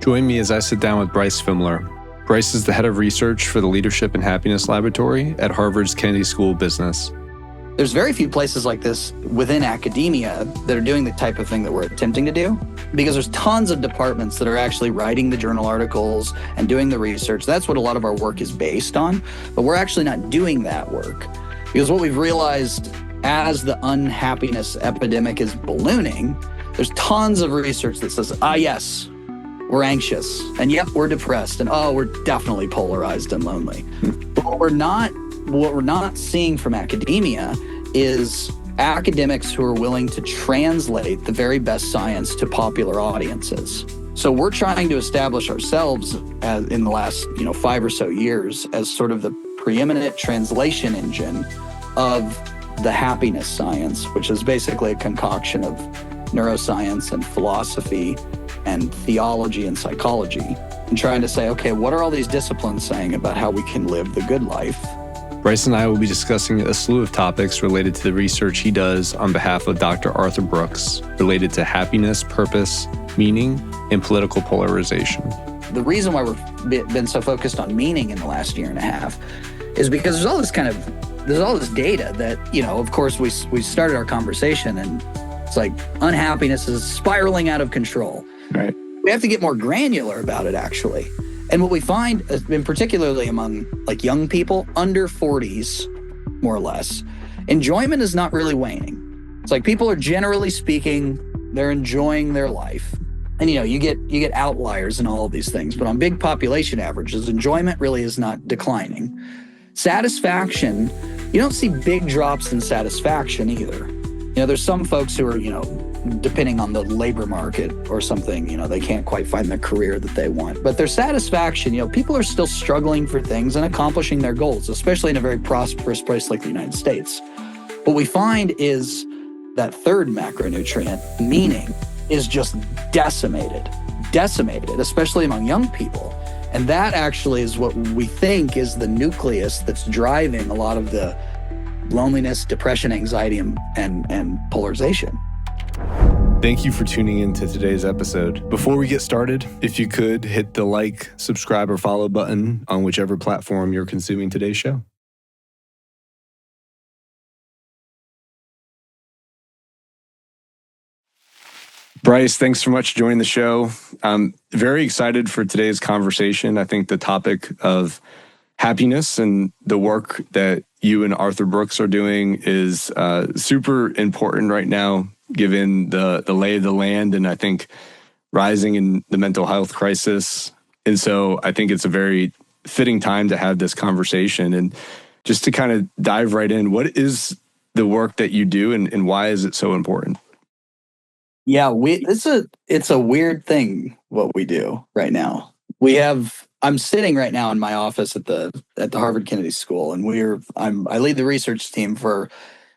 Join me as I sit down with Bryce Fuemmeler. Bryce is the head of research for the Leadership and Happiness Laboratory at Harvard's Kennedy School of Business. There's very few places like this within academia that are doing the type of thing that we're attempting to do, because there's tons of departments that are actually writing the journal articles and doing the research. That's what a lot of our work is based on, but we're actually not doing that work. Because what we've realized as the unhappiness epidemic is ballooning, there's tons of research that says, yes, we're anxious, and yep, we're depressed, and we're definitely polarized and lonely. But what we're not seeing from academia is academics who are willing to translate the very best science to popular audiences. So we're trying to establish ourselves as, in the last 5 or so years, as sort of the preeminent translation engine of the happiness science, which is basically a concoction of neuroscience and philosophy and theology and psychology, and trying to say, okay, what are all these disciplines saying about how we can live the good life? Bryce and I will be discussing a slew of topics related to the research he does on behalf of Dr. Arthur Brooks, related to happiness, purpose, meaning, and political polarization. The reason why we've been so focused on meaning in the last year and a half is because there's all this data that, of course, we started our conversation and it's like unhappiness is spiraling out of control. Right. We have to get more granular about it, actually. And what we find, in particularly among young people under 40s, more or less, enjoyment is not really waning. It's like people are generally speaking, they're enjoying their life. And you get outliers in all of these things, but on big population averages, enjoyment really is not declining. Satisfaction, you don't see big drops in satisfaction either. There's some folks who are, depending on the labor market or something, they can't quite find the career that they want. But their satisfaction, people are still struggling for things and accomplishing their goals, especially in a very prosperous place like the United States. What we find is that third macronutrient, meaning, is just decimated, especially among young people. And that actually is what we think is the nucleus that's driving a lot of the loneliness, depression, anxiety, and polarization. Thank you for tuning in to today's episode. Before we get started, if you could hit the like, subscribe, or follow button on whichever platform you're consuming today's show. Bryce, thanks so much for joining the show. I'm very excited for today's conversation. I think the topic of happiness and the work that you and Arthur Brooks are doing is super important right now, given the lay of the land, and I think rising in the mental health crisis. And so I think it's a very fitting time to have this conversation. And just to kind of dive right in, what is the work that you do and why is it so important? Yeah, it's a weird thing what we do right now. I'm sitting right now in my office at the Harvard Kennedy School, and I lead the research team for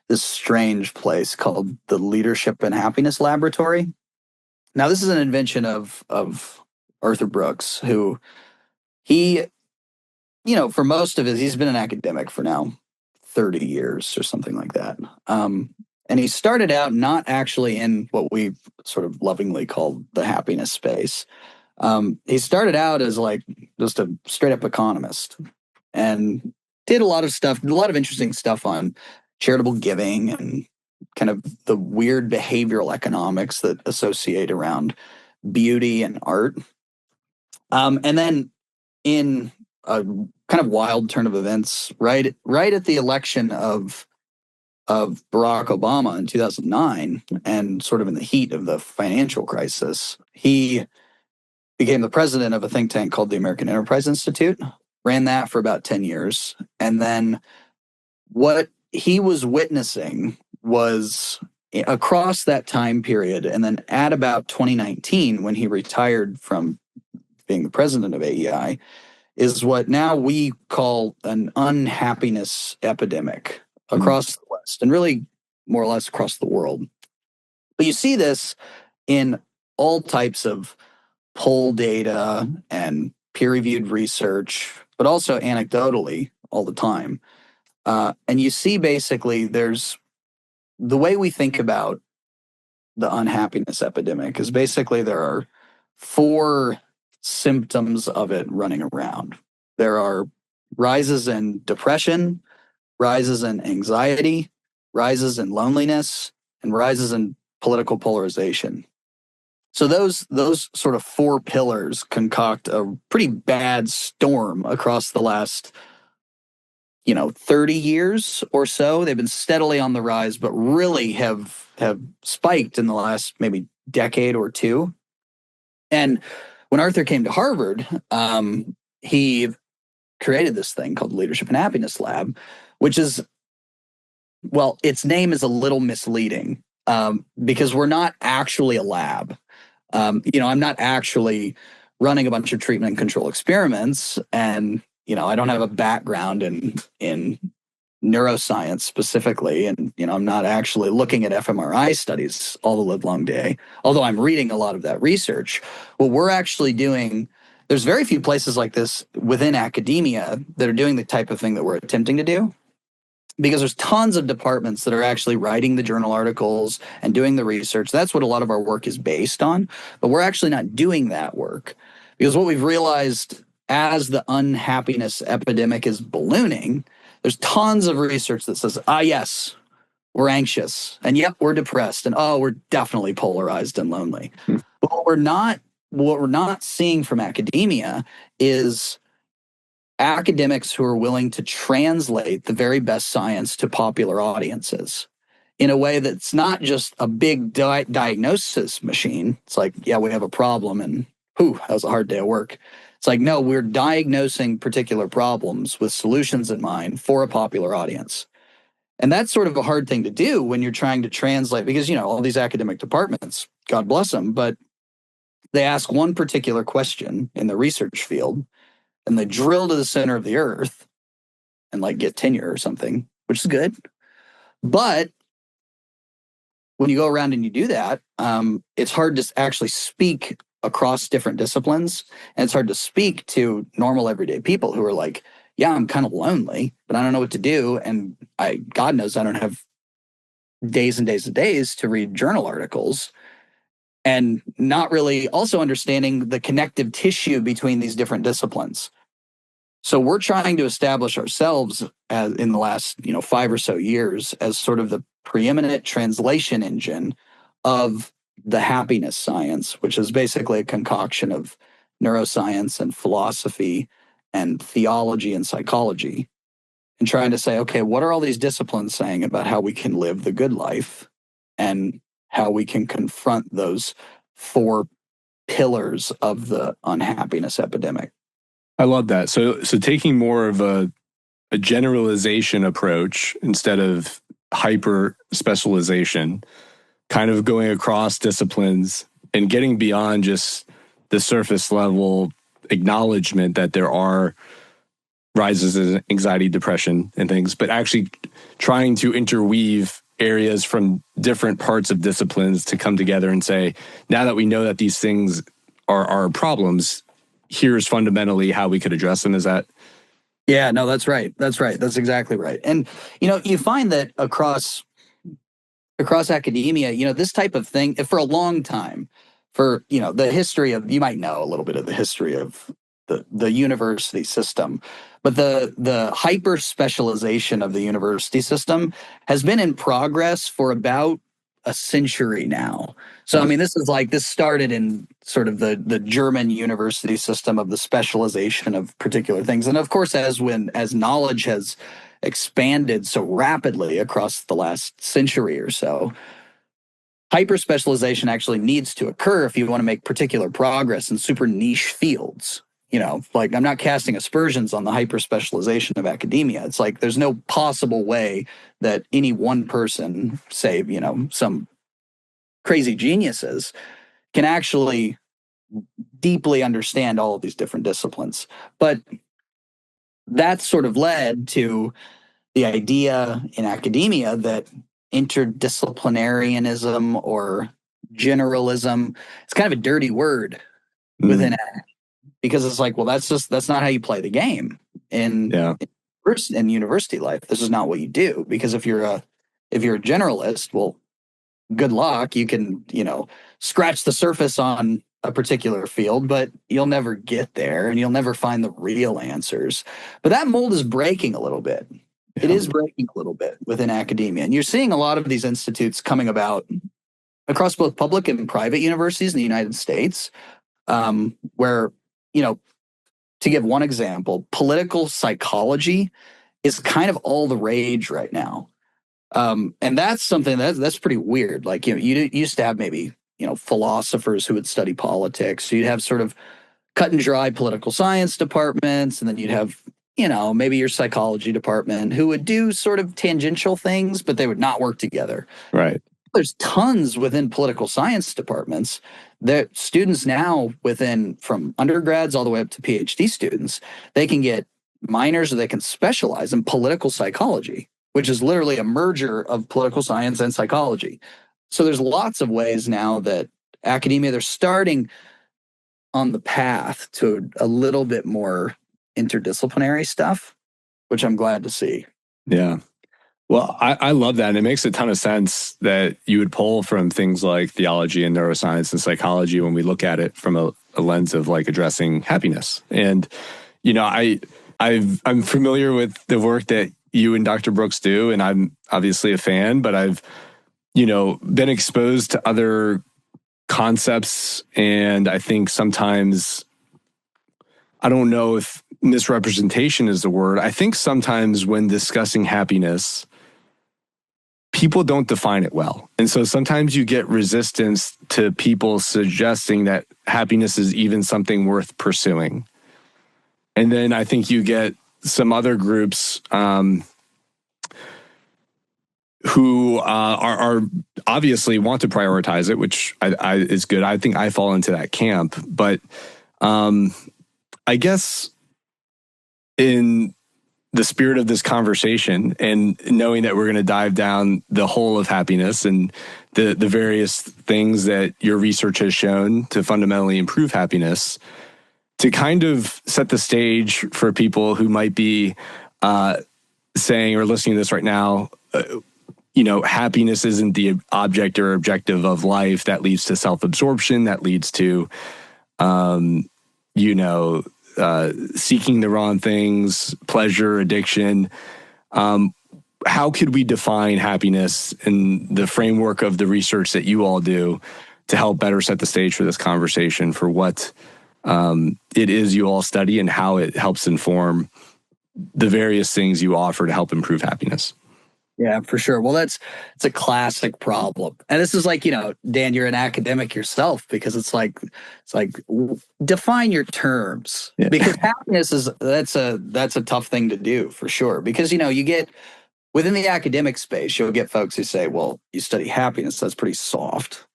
this strange place called the Leadership and Happiness Laboratory. Now, this is an invention of Arthur Brooks, who for most of he's been an academic for now 30 years or something like that. And he started out not actually in what we sort of lovingly called the happiness space. He started out as just a straight up economist and did a lot of interesting stuff on charitable giving and kind of the weird behavioral economics that associate around beauty and art. And then in a kind of wild turn of events, right at the election of Barack Obama in 2009, and sort of in the heat of the financial crisis, he became the president of a think tank called the American Enterprise Institute, ran that for about 10 years. And then what he was witnessing was across that time period, and then at about 2019, when he retired from being the president of AEI, is what now we call an unhappiness epidemic across the West, and really more or less across the world. But you see this in all types of poll data and peer-reviewed research, but also anecdotally all the time. And you see basically there's the way we think about the unhappiness epidemic is basically there are 4 symptoms of it running around. There are rises in depression, rises in anxiety, rises in loneliness, and rises in political polarization. So those sort of four pillars concoct a pretty bad storm across the last 30 years or so. They've been steadily on the rise, but really have spiked in the last maybe decade or two. And when Arthur came to Harvard, he created this thing called the Leadership and Happiness Lab, which is, well, its name is a little misleading because we're not actually a lab. I'm not actually running a bunch of treatment and control experiments, and I don't have a background in neuroscience specifically, and I'm not actually looking at fMRI studies all the livelong day, although I'm reading a lot of that research. What we're actually doing, there's very few places like this within academia that are doing the type of thing that we're attempting to do, because there's tons of departments that are actually writing the journal articles and doing the research. That's what a lot of our work is based on, but we're actually not doing that work, because what we've realized as the unhappiness epidemic is ballooning, there's tons of research that says, yes, we're anxious, and yep, we're depressed, and we're definitely polarized and lonely. But what we're not seeing from academia is academics who are willing to translate the very best science to popular audiences in a way that's not just a big diagnosis machine. It's like, yeah, we have a problem, and that was a hard day of work. It's like, no, we're diagnosing particular problems with solutions in mind for a popular audience. And that's sort of a hard thing to do when you're trying to translate, because, all these academic departments, God bless them, but they ask one particular question in the research field, and they drill to the center of the earth and get tenure or something, which is good. But when you go around and you do that, it's hard to actually speak across different disciplines. And it's hard to speak to normal everyday people who are like, yeah, I'm kind of lonely, but I don't know what to do. And God knows I don't have days and days and days to read journal articles, and not really also understanding the connective tissue between these different disciplines. So we're trying to establish ourselves in the last 5 or so years as sort of the preeminent translation engine of the happiness science, which is basically a concoction of neuroscience and philosophy and theology and psychology, and trying to say, okay, what are all these disciplines saying about how we can live the good life and how we can confront those four pillars of the unhappiness epidemic? I love that. So taking more of a generalization approach instead of hyper specialization, kind of going across disciplines and getting beyond just the surface level acknowledgement that there are rises in anxiety, depression, and things, but actually trying to interweave areas from different parts of disciplines to come together and say, now that we know that these things are problems, here's fundamentally how we could address them. Is that? Yeah, no, that's right. That's right. That's exactly right. And, you find that across academia, this type of thing for a long time, for, the history of, you might know a little bit of the history of the university system, but the hyper specialization of the university system has been in progress for about a century now. So, I mean, this started in sort of the German university system of the specialization of particular things. And of course, as knowledge has expanded so rapidly across the last century or so, hyper specialization actually needs to occur if you want to make particular progress in super niche fields. I'm not casting aspersions on the hyper specialization of academia. It's like there's no possible way that any one person, say, some crazy geniuses, can actually deeply understand all of these different disciplines. But that's sort of led to the idea in academia that interdisciplinarianism or generalism, it's kind of a dirty word within it, because it's like, well, that's not how you play the game in university life. This is not what you do, because if you're a generalist, well, good luck. You can, scratch the surface on a particular field, but you'll never get there and you'll never find the real answers. But that mold is breaking a little bit. It is breaking a little bit within academia. And you're seeing a lot of these institutes coming about across both public and private universities in the United States, where, to give one example, political psychology is kind of all the rage right now. And that's something that's pretty weird. Like, you used to have maybe, philosophers who would study politics. So you'd have sort of cut and dry political science departments, and then you'd have, maybe your psychology department who would do sort of tangential things, but they would not work together. Right. There's tons within political science departments that students now from undergrads all the way up to PhD students, they can get minors or they can specialize in political psychology, which is literally a merger of political science and psychology. So there's lots of ways now that academia, they're starting on the path to a little bit more interdisciplinary stuff, which I'm glad to see. Yeah. Well, I love that. And it makes a ton of sense that you would pull from things like theology and neuroscience and psychology when we look at it from a lens of like addressing happiness. And, I'm familiar with the work that you and Dr. Brooks do, and I'm obviously a fan, but I've, been exposed to other concepts. And I think sometimes, I don't know if misrepresentation is the word. I think sometimes when discussing happiness, people don't define it well. And so sometimes you get resistance to people suggesting that happiness is even something worth pursuing. And then I think you get some other groups who are obviously want to prioritize it, which is good. I think I fall into that camp. But I guess in the spirit of this conversation and knowing that we're going to dive down the whole of happiness and the various things that your research has shown to fundamentally improve happiness, to kind of set the stage for people who might be saying or listening to this right now, happiness isn't the object or objective of life. That leads to self-absorption. That leads to, seeking the wrong things, pleasure, addiction. How could we define happiness in the framework of the research that you all do to help better set the stage for this conversation for what it is you all study and how it helps inform the various things you offer to help improve happiness? Yeah, for sure. Well, it's a classic problem. And this is like, Dan, you're an academic yourself, because it's like define your terms. Yeah. Because happiness that's a tough thing to do for sure. Because, you get within the academic space, you'll get folks who say, well, you study happiness, that's pretty soft.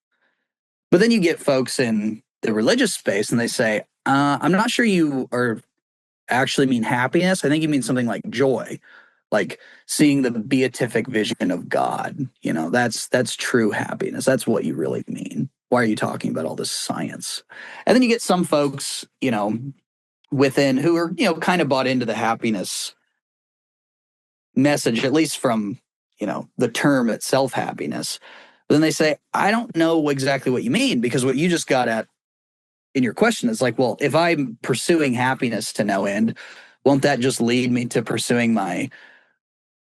But then you get folks in the religious space and they say, I'm not sure you are actually mean happiness. I think you mean something like joy. Like seeing the beatific vision of God, that's true happiness. That's what you really mean. Why are you talking about all this science? And then you get some folks, within who are, kind of bought into the happiness message, at least from, the term itself, happiness. But then they say, I don't know exactly what you mean, because what you just got at in your question is like, well, if I'm pursuing happiness to no end, won't that just lead me to pursuing my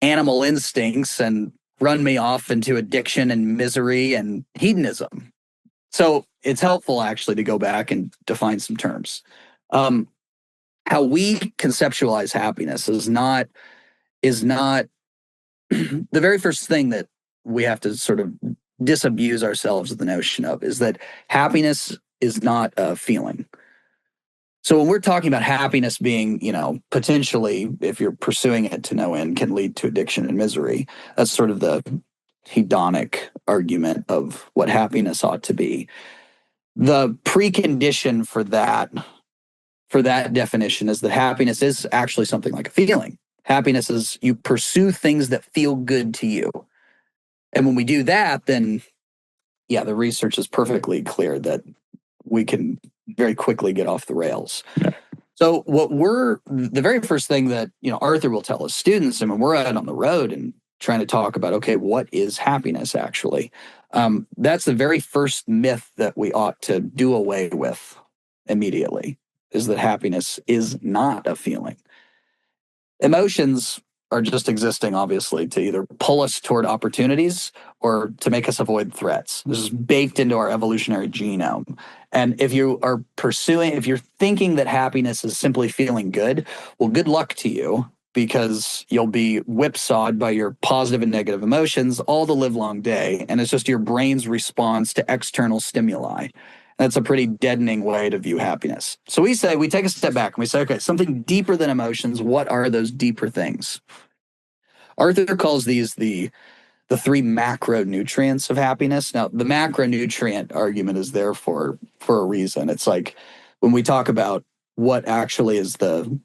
animal instincts and run me off into addiction and misery and hedonism? So it's helpful actually to go back and define some terms. How we conceptualize happiness is not the very first thing that we have to sort of disabuse ourselves of the notion of is that happiness is not a feeling. So when we're talking about happiness being, potentially, if you're pursuing it to no end, can lead to addiction and misery, that's sort of the hedonic argument of what happiness ought to be. The precondition for that definition is that happiness is actually something like a feeling. Happiness is you pursue things that feel good to you. And when we do that, then, yeah, the research is perfectly clear that we can very quickly get off the rails. Yeah. So the very first thing that, Arthur will tell his students, and when we're out on the road and trying to talk about, okay, what is happiness actually? That's the very first myth that we ought to do away with immediately, is that happiness is not a feeling. Emotions are just existing, obviously, to either pull us toward opportunities or to make us avoid threats. This is baked into our evolutionary genome. And if you're thinking that happiness is simply feeling good, well, good luck to you, because you'll be whipsawed by your positive and negative emotions all the livelong day. And it's just your brain's response to external stimuli. That's a pretty deadening way to view happiness. So we take a step back and we say, okay, something deeper than emotions. What are those deeper things? Arthur calls these the three macronutrients of happiness. Now, the macronutrient argument is there for a reason. It's like when we talk about what actually is the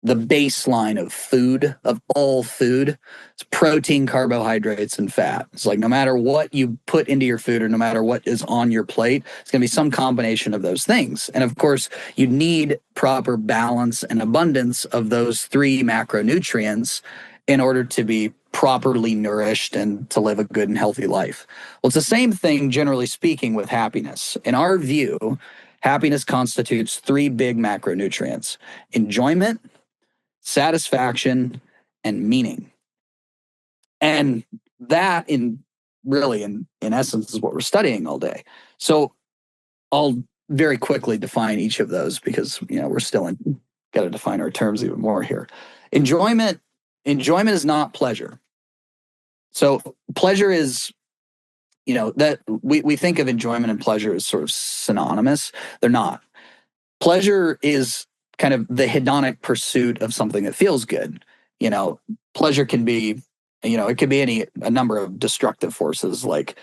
baseline of food, of all food, it's protein, carbohydrates, and fat. It's like no matter what you put into your food or no matter what is on your plate, it's going to be some combination of those things. And of course, you need proper balance and abundance of those three macronutrients in order to be properly nourished and to live a good and healthy life. Well, it's the same thing, generally speaking, with happiness. In our view, happiness constitutes three big macronutrients: enjoyment, satisfaction, and meaning. And that in essence is what we're studying all day. So I'll very quickly define each of those, because we're still got to define our terms even more here. Enjoyment is not pleasure. So pleasure is, that we think of enjoyment and pleasure as sort of synonymous. They're not. Pleasure is kind of the hedonic pursuit of something that feels good. Pleasure can be, it could be a number of destructive forces, like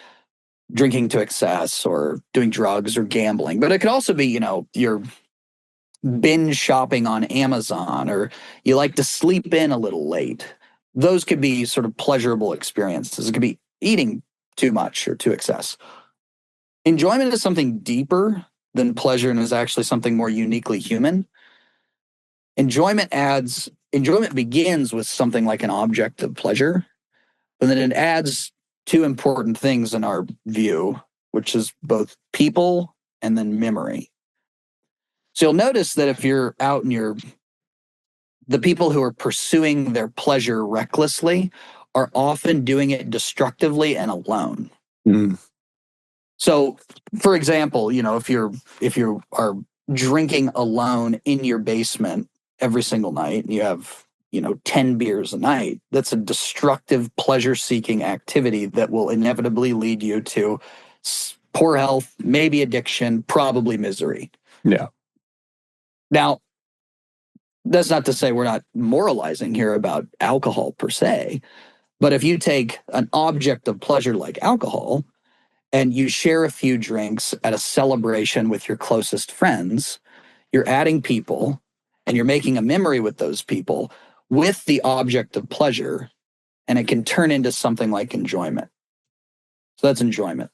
drinking to excess or doing drugs or gambling. But it could also be, you're binge shopping on Amazon, or you like to sleep in a little late. Those could be sort of pleasurable experiences. It could be eating too much or to excess. Enjoyment is something deeper than pleasure and is actually something more uniquely human. Enjoyment begins with something like an object of pleasure, but then it adds two important things in our view, which is both people and then memory. So you'll notice that if you're out and the people who are pursuing their pleasure recklessly are often doing it destructively and alone. Mm. So, for example, if you are drinking alone in your basement every single night, and you have 10 beers a night, that's a destructive pleasure-seeking activity that will inevitably lead you to poor health, maybe addiction, probably misery. Yeah. Now, that's not to say we're not moralizing here about alcohol per se, but if you take an object of pleasure like alcohol and you share a few drinks at a celebration with your closest friends, you're adding people and you're making a memory with those people with the object of pleasure, and it can turn into something like enjoyment. So that's enjoyment.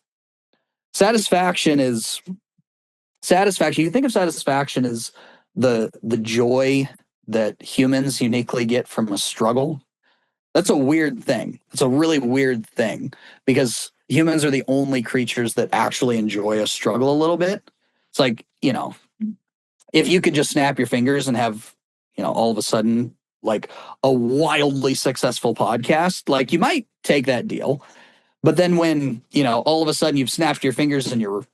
Satisfaction. You think of satisfaction as the joy that humans uniquely get from a struggle. That's a weird thing. It's a really weird thing, because humans are the only creatures that actually enjoy a struggle a little bit. It's like, if you could just snap your fingers and have, all of a sudden, like a wildly successful podcast, like you might take that deal. But then when, all of a sudden you've snapped your fingers and you're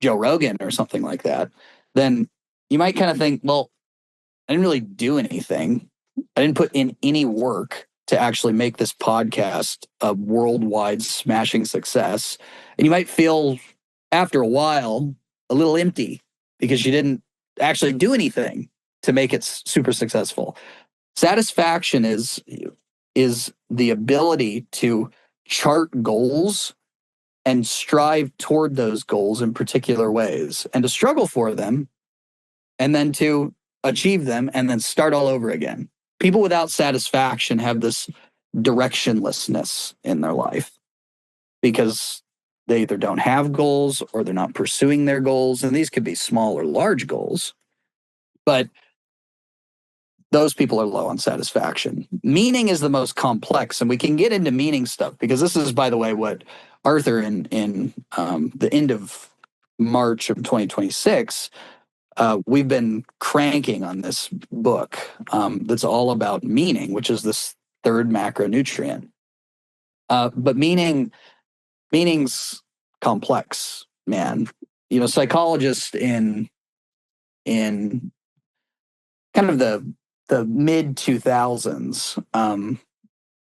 Joe Rogan or something like that, then you might kind of think, well, I didn't really do anything. I didn't put in any work to actually make this podcast a worldwide smashing success. And you might feel after a while a little empty because you didn't actually do anything to make it super successful. Satisfaction is the ability to chart goals and strive toward those goals in particular ways, and to struggle for them, and then to achieve them, and then start all over again. People without satisfaction have this directionlessness in their life because they either don't have goals or they're not pursuing their goals. And these could be small or large goals. But those people are low on satisfaction. Meaning is the most complex, and we can get into meaning stuff because this is, by the way, what Arthur in the end of March of 2026, we've been cranking on this book that's all about meaning, which is this third macronutrient. But meaning's complex, man. Psychologists in kind of the mid 2000s,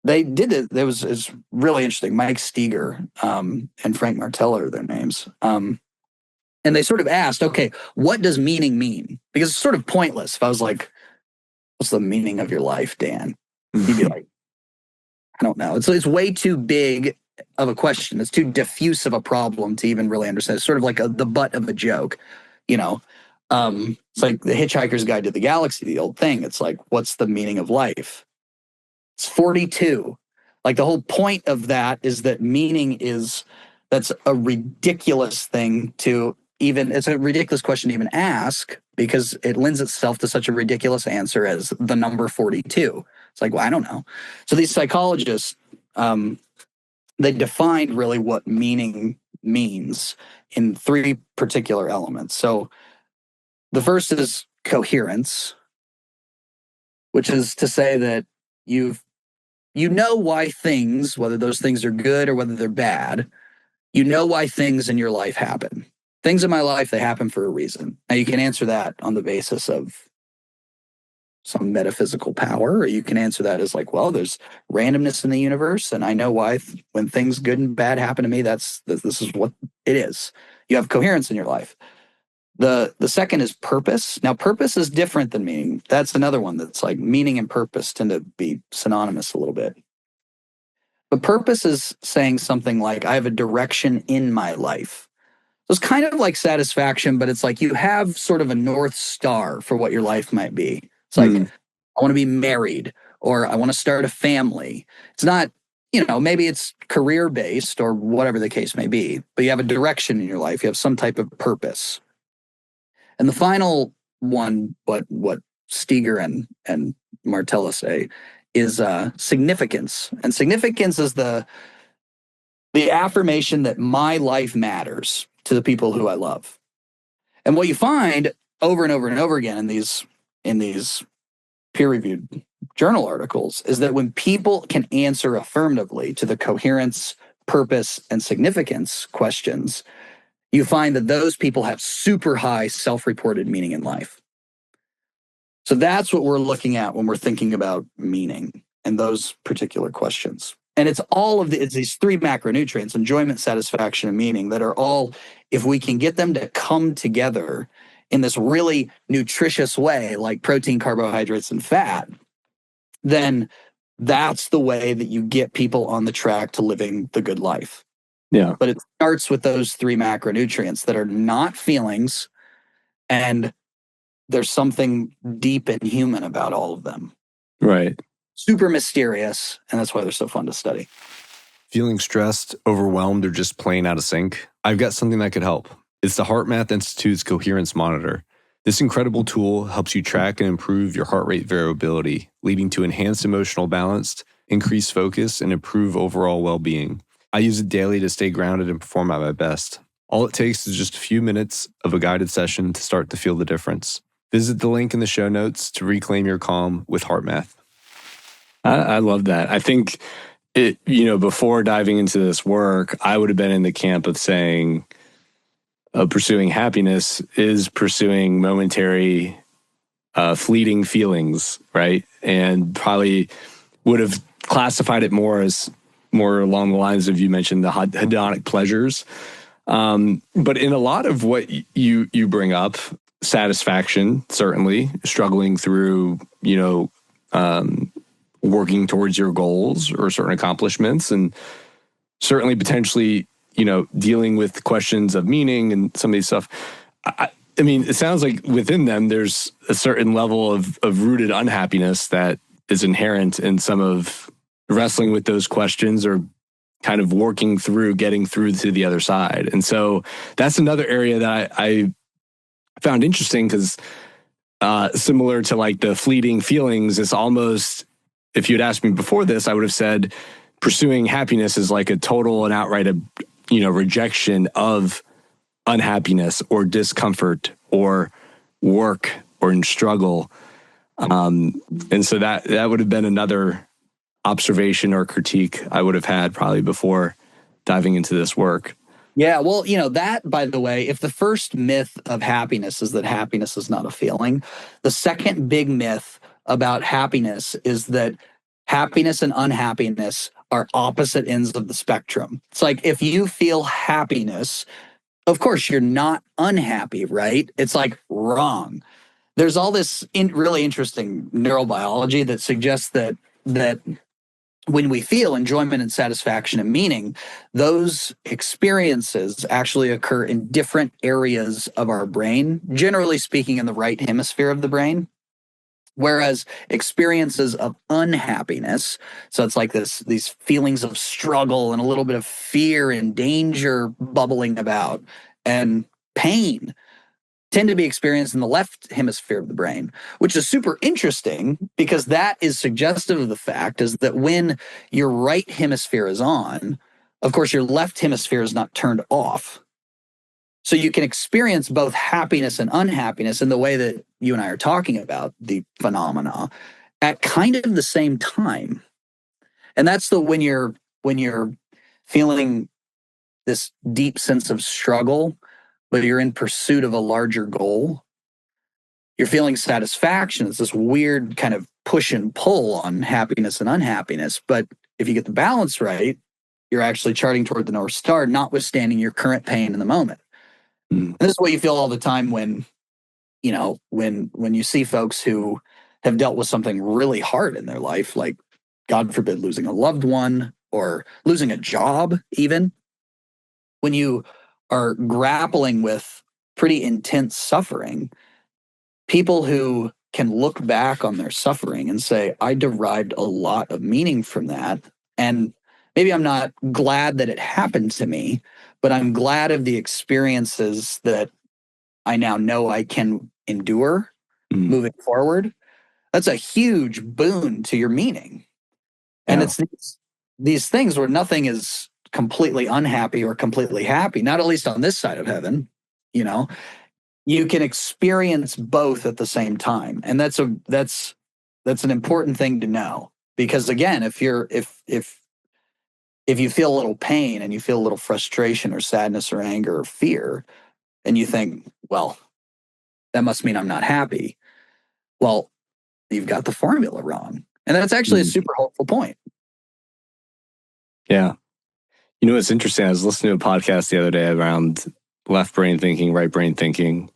they did it. It's really interesting. Mike Steger and Frank Martell are their names. And they sort of asked, okay, what does meaning mean? Because it's sort of pointless. If I was like, what's the meaning of your life, Dan? You'd be like, I don't know. It's way too big of a question. It's too diffuse of a problem to even really understand. It's sort of like the butt of a joke, you know. It's like the Hitchhiker's Guide to the Galaxy, the old thing. It's like, what's the meaning of life? It's 42. Like the whole point of that is that that's a ridiculous thing to even, it's a ridiculous question to even ask because it lends itself to such a ridiculous answer as the number 42. It's like, well, I don't know. So these psychologists, they defined really what meaning means in three particular elements. So the first is coherence, which is to say that you know why things, whether those things are good or whether they're bad, you know why things in your life happen. Things in my life, they happen for a reason. Now you can answer that on the basis of some metaphysical power, or you can answer that as like, well, there's randomness in the universe, and I know why when things good and bad happen to me, this is what it is. You have coherence in your life. The second is purpose. Now, purpose is different than meaning. That's another one that's like meaning and purpose tend to be synonymous a little bit. But purpose is saying something like, I have a direction in my life. So it's kind of like satisfaction, but it's like you have sort of a North Star for what your life might be. It's like, I want to be married, or I want to start a family. It's not, maybe it's career-based or whatever the case may be, but you have a direction in your life. You have some type of purpose. And the final one, what Steger and Martella say, is significance. And significance is the affirmation that my life matters to the people who I love. And what you find over and over and over again in these peer-reviewed journal articles is that when people can answer affirmatively to the coherence, purpose, and significance questions, you find that those people have super high self-reported meaning in life. So that's what we're looking at when we're thinking about meaning and those particular questions. And it's it's these three macronutrients, enjoyment, satisfaction, and meaning, that are all, if we can get them to come together in this really nutritious way, like protein, carbohydrates, and fat, then that's the way that you get people on the track to living the good life. Yeah. But it starts with those three macronutrients that are not feelings, and there's something deep and human about all of them. Right. Super mysterious, and that's why they're so fun to study. Feeling stressed, overwhelmed, or just plain out of sync? I've got something that could help. It's the HeartMath Institute's Coherence Monitor. This incredible tool helps you track and improve your heart rate variability, leading to enhanced emotional balance, increased focus, and improve overall well-being. I use it daily to stay grounded and perform at my best. All it takes is just a few minutes of a guided session to start to feel the difference. Visit the link in the show notes to reclaim your calm with HeartMath. I love that. I think before diving into this work, I would have been in the camp of saying pursuing happiness is pursuing momentary, fleeting feelings, right? And probably would have classified it more along the lines of, you mentioned the hedonic pleasures. But in a lot of what you bring up, satisfaction, certainly, struggling through, working towards your goals or certain accomplishments, and certainly potentially, dealing with questions of meaning and some of these stuff. I mean, it sounds like within them, there's a certain level of rooted unhappiness that is inherent in some of wrestling with those questions, or kind of getting through to the other side. And so that's another area that I found interesting, because similar to like the fleeting feelings, it's almost, if you'd asked me before this, I would have said pursuing happiness is like a total and outright, rejection of unhappiness or discomfort or work or in struggle. And so that would have been another observation or critique I would have had probably before diving into this work. Yeah, well, that, by the way, if the first myth of happiness is that happiness is not a feeling, the second big myth about happiness is that happiness and unhappiness are opposite ends of the spectrum. It's like if you feel happiness, of course you're not unhappy, right? It's like wrong. There's all this really interesting neurobiology that suggests that when we feel enjoyment and satisfaction and meaning, those experiences actually occur in different areas of our brain, generally speaking, in the right hemisphere of the brain. Whereas experiences of unhappiness, so it's like these feelings of struggle and a little bit of fear and danger bubbling about, and pain, tend to be experienced in the left hemisphere of the brain, which is super interesting because that is suggestive of the fact is that when your right hemisphere is on, of course, your left hemisphere is not turned off. So you can experience both happiness and unhappiness in the way that you and I are talking about the phenomena at kind of the same time. And that's when you're feeling this deep sense of struggle, but you're in pursuit of a larger goal. You're feeling satisfaction. It's this weird kind of push and pull on happiness and unhappiness. But if you get the balance right, you're actually charting toward the North Star, notwithstanding your current pain in the moment. And this is what you feel all the time when you see folks who have dealt with something really hard in their life, like, God forbid, losing a loved one or losing a job even. When you are grappling with pretty intense suffering, people who can look back on their suffering and say, I derived a lot of meaning from that. And maybe I'm not glad that it happened to me, but I'm glad of the experiences that I now know I can endure moving forward. That's a huge boon to your meaning. And it's these things where nothing is completely unhappy or completely happy, not at least on this side of heaven. You can experience both at the same time. And that's an important thing to know. Because again, if you feel a little pain and you feel a little frustration or sadness or anger or fear, and you think, well, that must mean I'm not happy. Well, you've got the formula wrong. And that's actually a super hopeful point. Yeah. It's interesting. I was listening to a podcast the other day around left brain thinking, right brain thinking.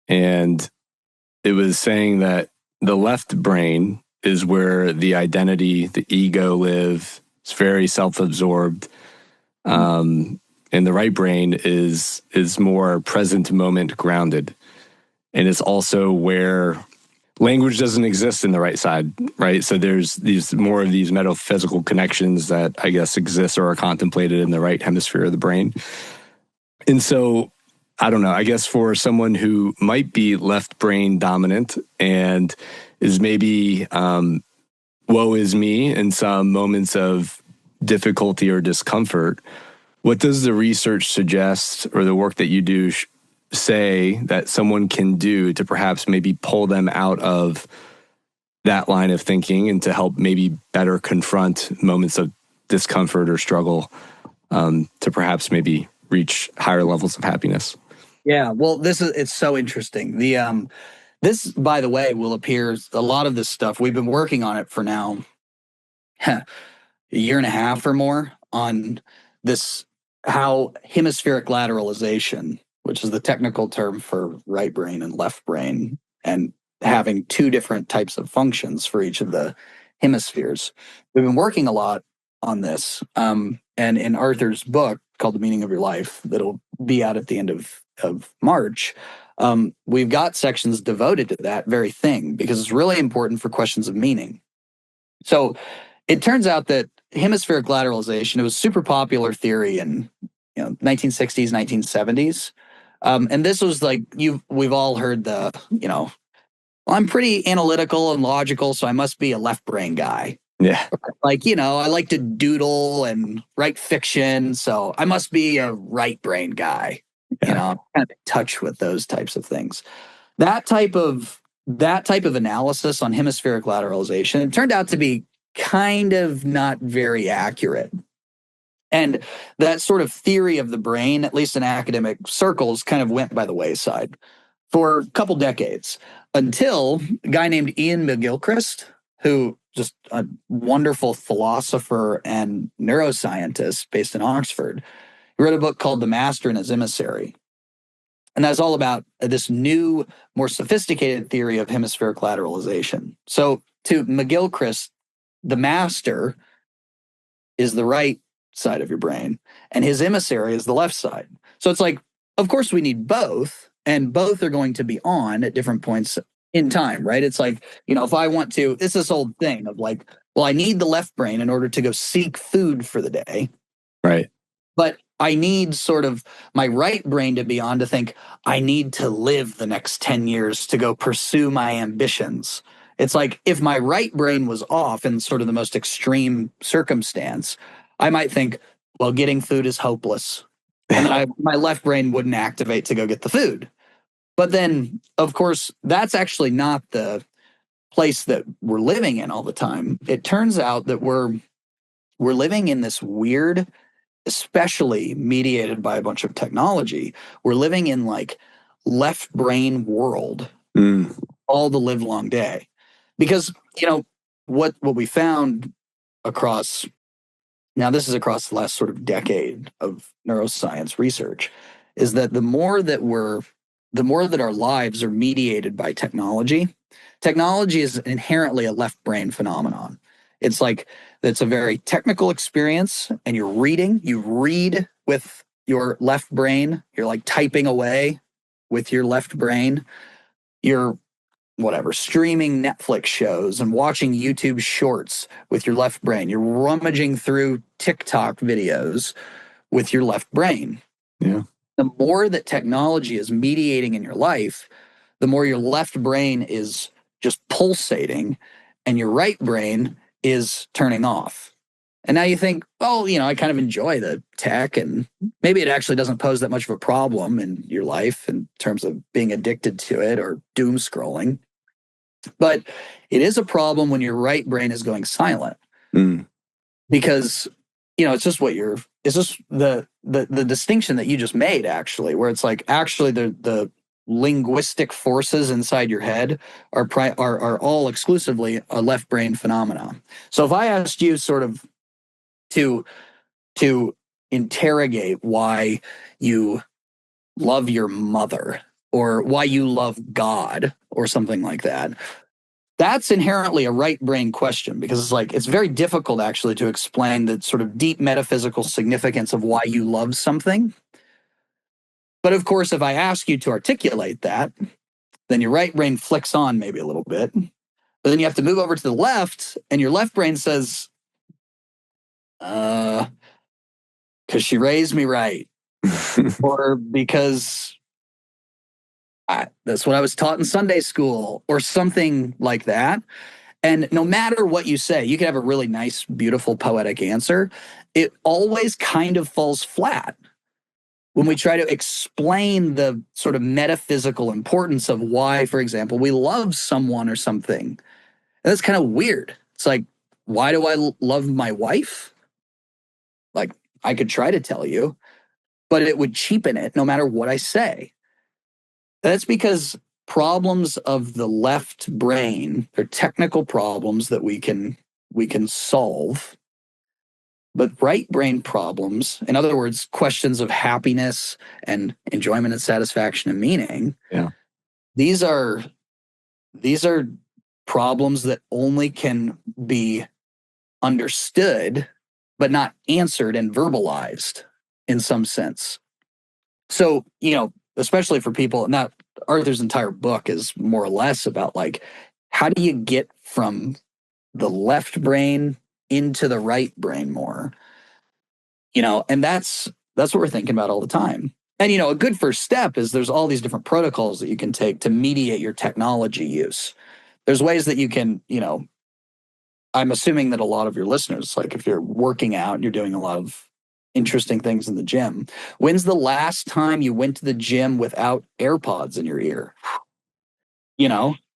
And it was saying that the left brain is where the identity, the ego live. It's very self-absorbed. And the right brain is more present moment grounded. And it's also where language doesn't exist in the right side, right? So there's these more of these metaphysical connections that I guess exist or are contemplated in the right hemisphere of the brain. And so, I don't know, I guess for someone who might be left brain dominant and is maybe woe is me in some moments of difficulty or discomfort, what does the research suggest or the work that you do say that someone can do to perhaps maybe pull them out of that line of thinking and to help maybe better confront moments of discomfort or struggle to perhaps maybe reach higher levels of happiness? Yeah, well, it's so interesting. This, by the way, will appear, a lot of this stuff, we've been working on it for now a year and a half or more on this, how hemispheric lateralization, which is the technical term for right brain and left brain, and having two different types of functions for each of the hemispheres. We've been working a lot on this. And in Arthur's book called The Meaning of Your Life, that'll be out at the end of March, we've got sections devoted to that very thing because it's really important for questions of meaning. So it turns out that hemispheric lateralization, it was super popular theory in 1960s, 1970s. And this was like, we've all heard the, well, I'm pretty analytical and logical, so I must be a left brain guy. Yeah. Like, I like to doodle and write fiction, so I must be a right brain guy. Yeah. I'm kind of in touch with those types of things. That type of analysis on hemispheric lateralization turned out to be kind of not very accurate. And that sort of theory of the brain, at least in academic circles, kind of went by the wayside for a couple decades until a guy named Ian McGilchrist, who just a wonderful philosopher and neuroscientist based in Oxford, he wrote a book called The Master and His Emissary. And that's all about this new, more sophisticated theory of hemispheric lateralization. So to McGilchrist, the master is the right side of your brain, and his emissary is the left side. So it's like, of course, we need both, and both are going to be on at different points in time, right? It's like, if I want to, it's this old thing of like, well, I need the left brain in order to go seek food for the day. Right. But I need sort of my right brain to be on to think, I need to live the next 10 years to go pursue my ambitions. It's like if my right brain was off in sort of the most extreme circumstance, I might think, well, getting food is hopeless. And then my left brain wouldn't activate to go get the food. But then, of course, that's actually not the place that we're living in all the time. It turns out that we're living in this weird, especially mediated by a bunch of technology, we're living in like left brain world all the live long day. Because, what we found across, now this is across the last sort of decade of neuroscience research, is that the more that our lives are mediated by technology is inherently a left brain phenomenon. It's like, it's a very technical experience, and you read with your left brain. You're like typing away with your left brain. You're streaming Netflix shows and watching YouTube shorts with your left brain. You're rummaging through TikTok videos with your left brain. Yeah. The more that technology is mediating in your life, the more your left brain is just pulsating and your right brain is turning off. And now you think, well, I kind of enjoy the tech, and maybe it actually doesn't pose that much of a problem in your life in terms of being addicted to it or doom scrolling. But it is a problem when your right brain is going silent. Because, it's just it's just the distinction that you just made, actually, where it's like, actually the linguistic forces inside your head are all exclusively a left brain phenomenon. So if I asked you sort of to interrogate why you love your mother or why you love God or something like that, that's inherently a right brain question, because it's very difficult actually to explain the sort of deep metaphysical significance of why you love something. But of course, if I ask you to articulate that, then your right brain flicks on maybe a little bit. But then you have to move over to the left, and your left brain says, because she raised me right. Or because that's what I was taught in Sunday school, or something like that. And no matter what you say, you can have a really nice, beautiful, poetic answer. It always kind of falls flat when we try to explain the sort of metaphysical importance of why, for example, we love someone or something. And that's kind of weird. It's like, why do I love my wife? Like, I could try to tell you, but it would cheapen it no matter what I say. That's because problems of the left brain are technical problems that we can solve. But right brain problems, in other words, questions of happiness and enjoyment and satisfaction and meaning, these are problems that only can be understood but not answered and verbalized in some sense. So, especially for people, now Arthur's entire book is more or less about like, how do you get from the left brain into the right brain more? And that's what we're thinking about all the time. And, a good first step is there's all these different protocols that you can take to mediate your technology use. There's ways that you can, I'm assuming that a lot of your listeners, like if you're working out and you're doing a lot of interesting things in the gym, when's the last time you went to the gym without AirPods in your ear?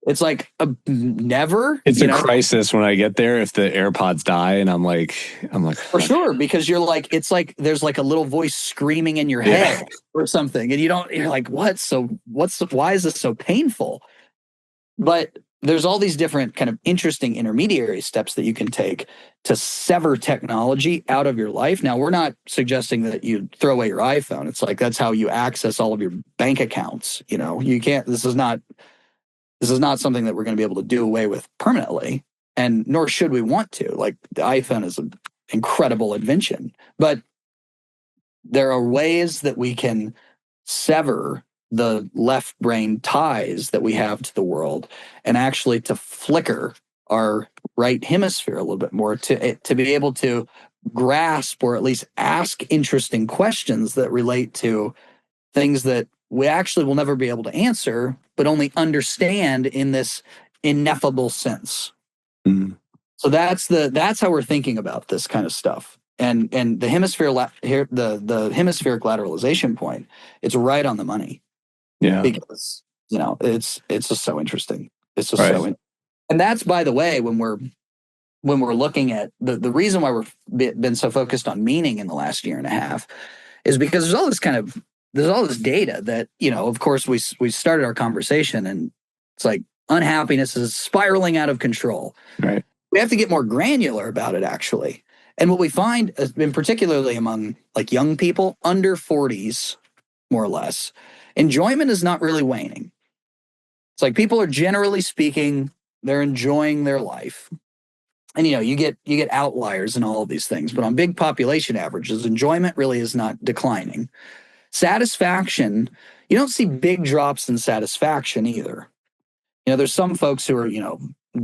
It's like never. It's a crisis when I get there if the AirPods die, and I'm like, for sure, because you're like, it's like there's like a little voice screaming in your head or something, and you're like, what? So why is this so painful? But there's all these different kind of interesting intermediary steps that you can take to sever technology out of your life. Now, we're not suggesting that you throw away your iPhone. It's like that's how you access all of your bank accounts. You can't. This is not something that we're going to be able to do away with permanently, and nor should we want to. Like the iPhone is an incredible invention, but there are ways that we can sever the left brain ties that we have to the world and actually to flicker our right hemisphere a little bit more to be able to grasp or at least ask interesting questions that relate to things that we actually will never be able to answer, but only understand in this ineffable sense. Mm. So that's how we're thinking about this kind of stuff. And the the hemispheric lateralization point, it's right on the money. Yeah. Because it's just so interesting. It's just right. And that's, by the way, when we're looking at the reason why we've been so focused on meaning in the last year and a half is because there's all this data that, of course we started our conversation and it's like unhappiness is spiraling out of control. Right. We have to get more granular about it, actually. And what we find, in particularly among like young people under 40s, more or less, enjoyment is not really waning. It's like people are generally speaking, they're enjoying their life. And you get outliers in all of these things, but on big population averages, enjoyment really is not declining. Satisfaction, you don't see big drops in satisfaction either. There's some folks who are,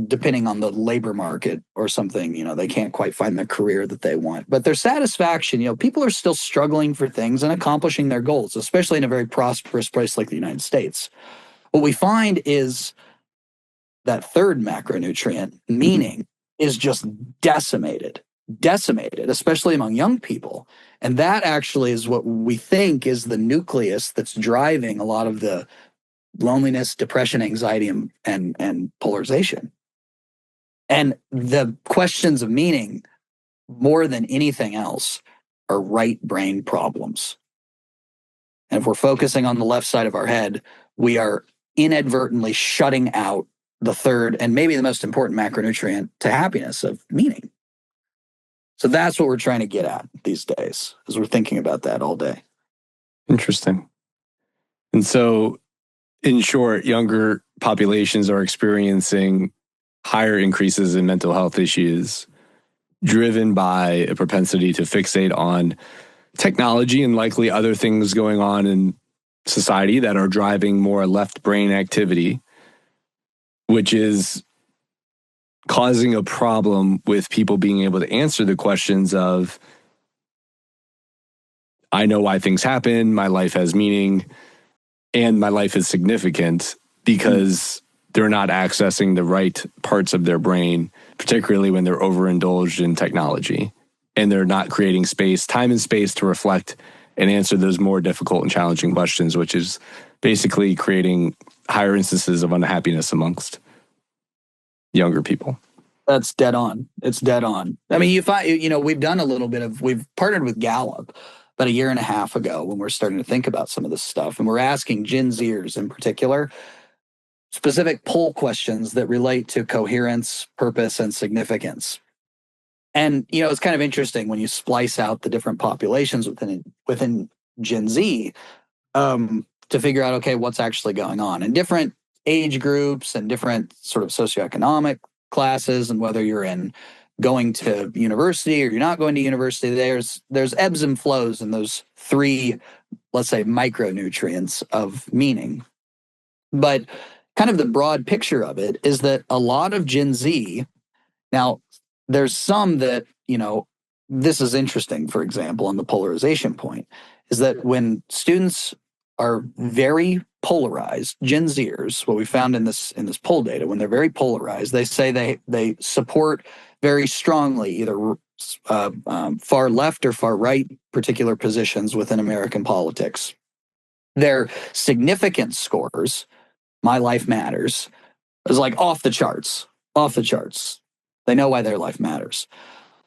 depending on the labor market or something, they can't quite find the career that they want. But their satisfaction, people are still struggling for things and accomplishing their goals, especially in a very prosperous place like the United States. What we find is that third macronutrient, meaning, is just decimated, especially among young people. And that actually is what we think is the nucleus that's driving a lot of the loneliness, depression, anxiety, and polarization. And the questions of meaning, more than anything else, are right brain problems. And if we're focusing on the left side of our head, we are inadvertently shutting out the third and maybe the most important macronutrient to happiness, of meaning. So that's what we're trying to get at these days, as we're thinking about that all day. Interesting. And so, in short, younger populations are experiencing higher increases in mental health issues driven by a propensity to fixate on technology and likely other things going on in society that are driving more left brain activity, which is causing a problem with people being able to answer the questions of, I know why things happen, my life has meaning, and my life is significant, because they're not accessing the right parts of their brain, particularly when they're overindulged in technology. And they're not creating time and space to reflect and answer those more difficult and challenging questions, which is basically creating higher instances of unhappiness amongst younger people. That's dead on. It's dead on. I mean, we've done we've partnered with Gallup about a year and a half ago when we're starting to think about some of this stuff. And we're asking Gen Zers in particular specific poll questions that relate to coherence, purpose, and significance. And, it's kind of interesting when you splice out the different populations within Gen Z to figure out, okay, what's actually going on in different age groups and different sort of socioeconomic classes, and whether you're going to university or you're not going to university, there's ebbs and flows in those three, let's say, micronutrients of meaning. But kind of the broad picture of it is that a lot of Gen Z, now there's some that, this is interesting, for example, on the polarization point, is that when students are very polarized, Gen Zers, what we found in this poll data, when they're very polarized, they say they support very strongly either far left or far right particular positions within American politics. Their significance scores, My Life Matters, is like off the charts, off the charts. They know why their life matters.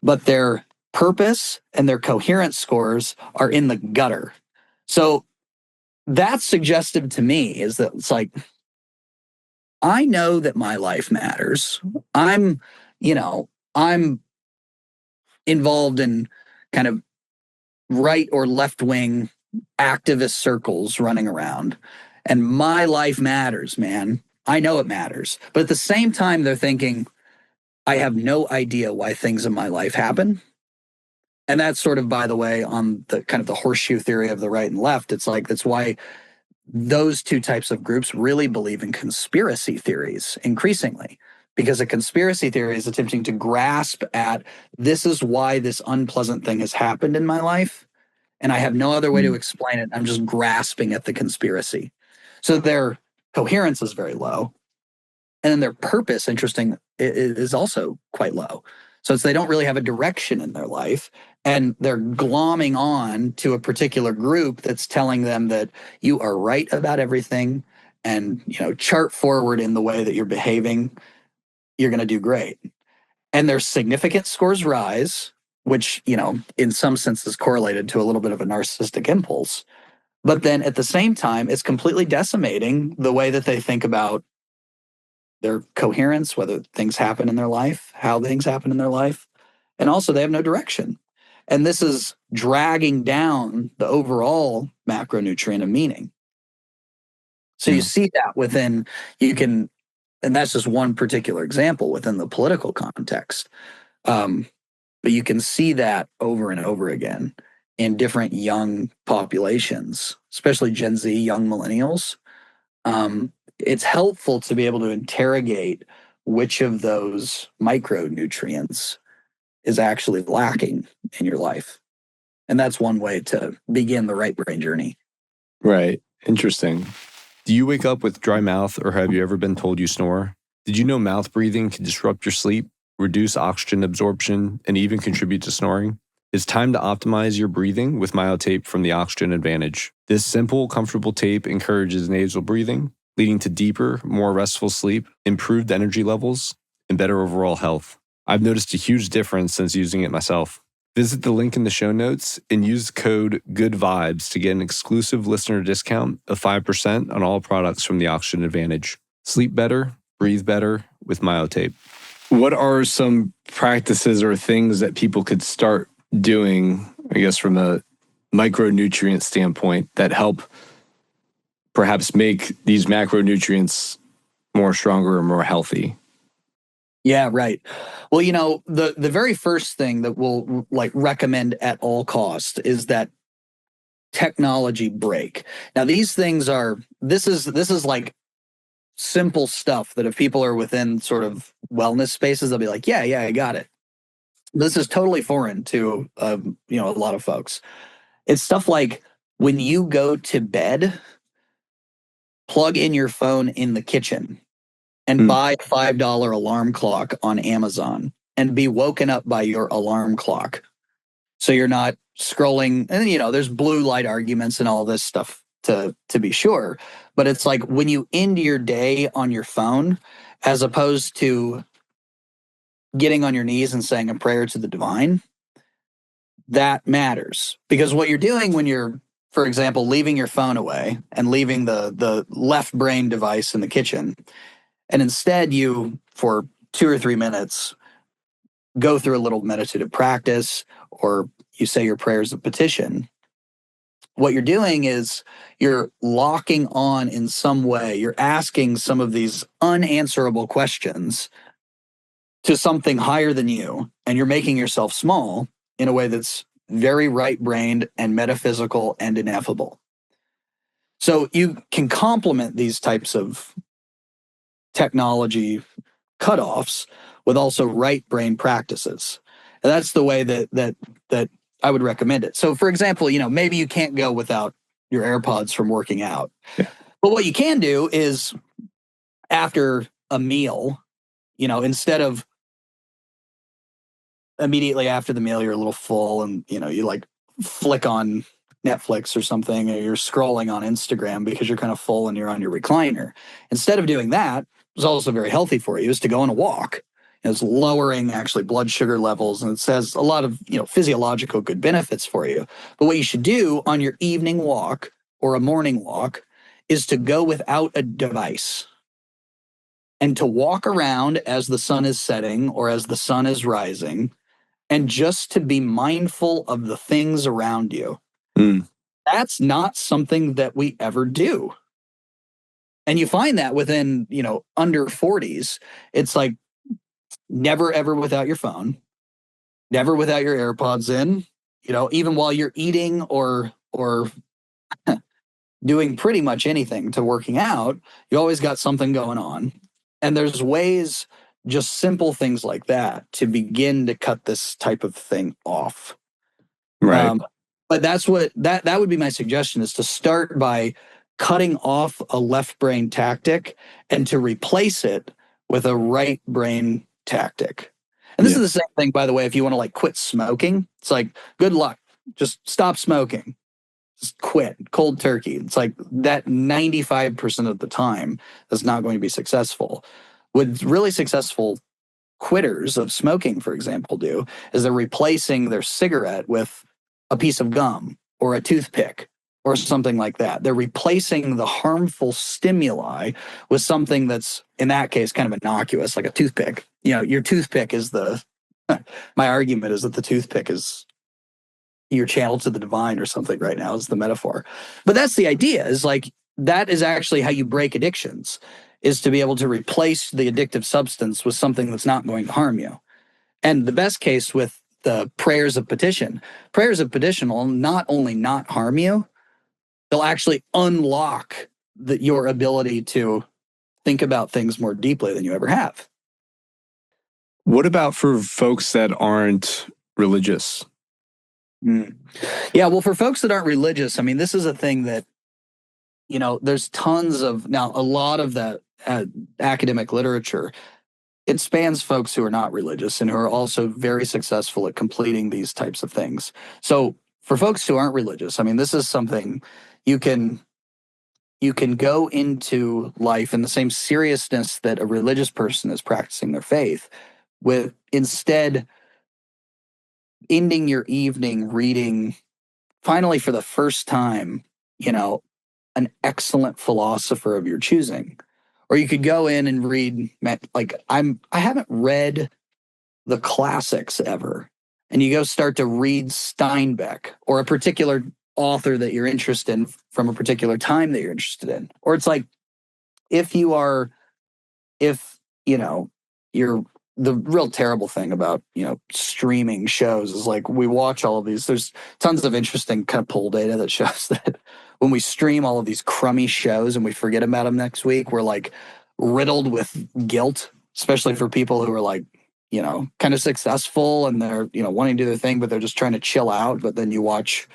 But their purpose and their coherence scores are in the gutter. So that's suggestive to me is that it's like, I know that my life matters. I'm, I'm involved in kind of right or left wing activist circles running around, and my life matters, man. I know it matters. But at the same time, they're thinking, I have no idea why things in my life happen. And that's sort of, by the way, on the kind of the horseshoe theory of the right and left. It's like, that's why those two types of groups really believe in conspiracy theories increasingly, because a conspiracy theory is attempting to grasp at, this is why this unpleasant thing has happened in my life, and I have no other way to explain it. I'm just grasping at the conspiracy. So their coherence is very low. And then their purpose, interesting, is also quite low. So it's they don't really have a direction in their life, and they're glomming on to a particular group that's telling them that you are right about everything, and chart forward in the way that you're behaving, you're going to do great. And their significance scores rise, which in some sense is correlated to a little bit of a narcissistic impulse. But then at the same time, it's completely decimating the way that they think about their coherence, whether things happen in their life, how things happen in their life. And also, they have no direction. And this is dragging down the overall macronutrient of meaning. So you see that within, and that's just one particular example within the political context. But you can see that over and over again in different young populations, especially Gen Z, young millennials. It's helpful to be able to interrogate which of those micronutrients is actually lacking in your life. And that's one way to begin the right brain journey. Right. Interesting. Do you wake up with dry mouth, or have you ever been told you snore? Did you know mouth breathing can disrupt your sleep, reduce oxygen absorption, and even contribute to snoring? It's time to optimize your breathing with MyoTape from the Oxygen Advantage. This simple, comfortable tape encourages nasal breathing, leading to deeper, more restful sleep, improved energy levels, and better overall health. I've noticed a huge difference since using it myself. Visit the link in the show notes and use code GOODVIBES to get an exclusive listener discount of 5% on all products from the Oxygen Advantage. Sleep better, breathe better with MyoTape. What are some practices or things that people could start doing, I guess, from a micronutrient standpoint that help perhaps make these macronutrients more stronger or more healthy? Yeah, right. Well, the very first thing that we'll recommend at all costs is that technology break. Now, these things this is like simple stuff that if people are within sort of wellness spaces, they'll be like, yeah, I got it. This is totally foreign to a lot of folks. It's stuff like, when you go to bed, plug in your phone in the kitchen and buy a $5 alarm clock on Amazon and be woken up by your alarm clock. So you're not scrolling, and there's blue light arguments and all this stuff to be sure. But it's like, when you end your day on your phone, as opposed to getting on your knees and saying a prayer to the divine, that matters. Because what you're doing when you're, for example, leaving your phone away and leaving the left brain device in the kitchen, and instead you, for 2 or 3 minutes, go through a little meditative practice, or you say your prayers of petition, what you're doing is you're locking on in some way. You're asking some of these unanswerable questions to something higher than you, and you're making yourself small in a way that's very right-brained and metaphysical and ineffable. So you can complement these types of technology cutoffs with also right brain practices. And that's the way that I would recommend it. So for example, maybe you can't go without your AirPods from working out. Yeah. But what you can do is after a meal, instead of immediately after the meal, you're a little full and, you like flick on Netflix or something, or you're scrolling on Instagram because you're kind of full and you're on your recliner. Instead of doing that, it's also very healthy for you, is to go on a walk. It's lowering actually blood sugar levels, and it says a lot of physiological good benefits for you. But what you should do on your evening walk or a morning walk is to go without a device and to walk around as the sun is setting or as the sun is rising, and just to be mindful of the things around you. Mm. That's not something that we ever do. And you find that within, under 40s, it's like never ever without your phone, never without your AirPods in, even while you're eating or doing pretty much anything to working out, you always got something going on. And there's ways, just simple things like that, to begin to cut this type of thing off. Right. But that's what that would be my suggestion, is to start by cutting off a left brain tactic and to replace it with a right brain tactic. And this is the same thing, by the way, if you want to like quit smoking, it's like, good luck. Just stop smoking. Just quit cold turkey. It's like that 95% of the time is not going to be successful. What really successful quitters of smoking, for example, do is they're replacing their cigarette with a piece of gum or a toothpick or something like that. They're replacing the harmful stimuli with something that's, in that case, kind of innocuous, like a toothpick. Your toothpick is my argument is that the toothpick is your channel to the divine or something right now, is the metaphor. But that's the idea, is like, that is actually how you break addictions, is to be able to replace the addictive substance with something that's not going to harm you. And the best case with the prayers of petition will not only not harm you, they'll actually unlock your ability to think about things more deeply than you ever have. What about for folks that aren't religious? Yeah, well, for folks that aren't religious, I mean, this is a thing that, there's tons of, now a lot of the academic literature, it spans folks who are not religious and who are also very successful at completing these types of things. So for folks who aren't religious, I mean, this is something you can go into life in the same seriousness that a religious person is practicing their faith, with instead ending your evening reading, finally for the first time, an excellent philosopher of your choosing. Or you could go in and read, like, I haven't read the classics ever, and you go start to read Steinbeck or a particular author that you're interested in from a particular time that you're interested in. Or it's like, if you're the real terrible thing about streaming shows is, like, we watch all of these, there's tons of interesting kind of poll data that shows that when we stream all of these crummy shows and we forget about them next week, we're like riddled with guilt, especially for people who are like, kind of successful and they're, wanting to do their thing, but they're just trying to chill out. But then you watch,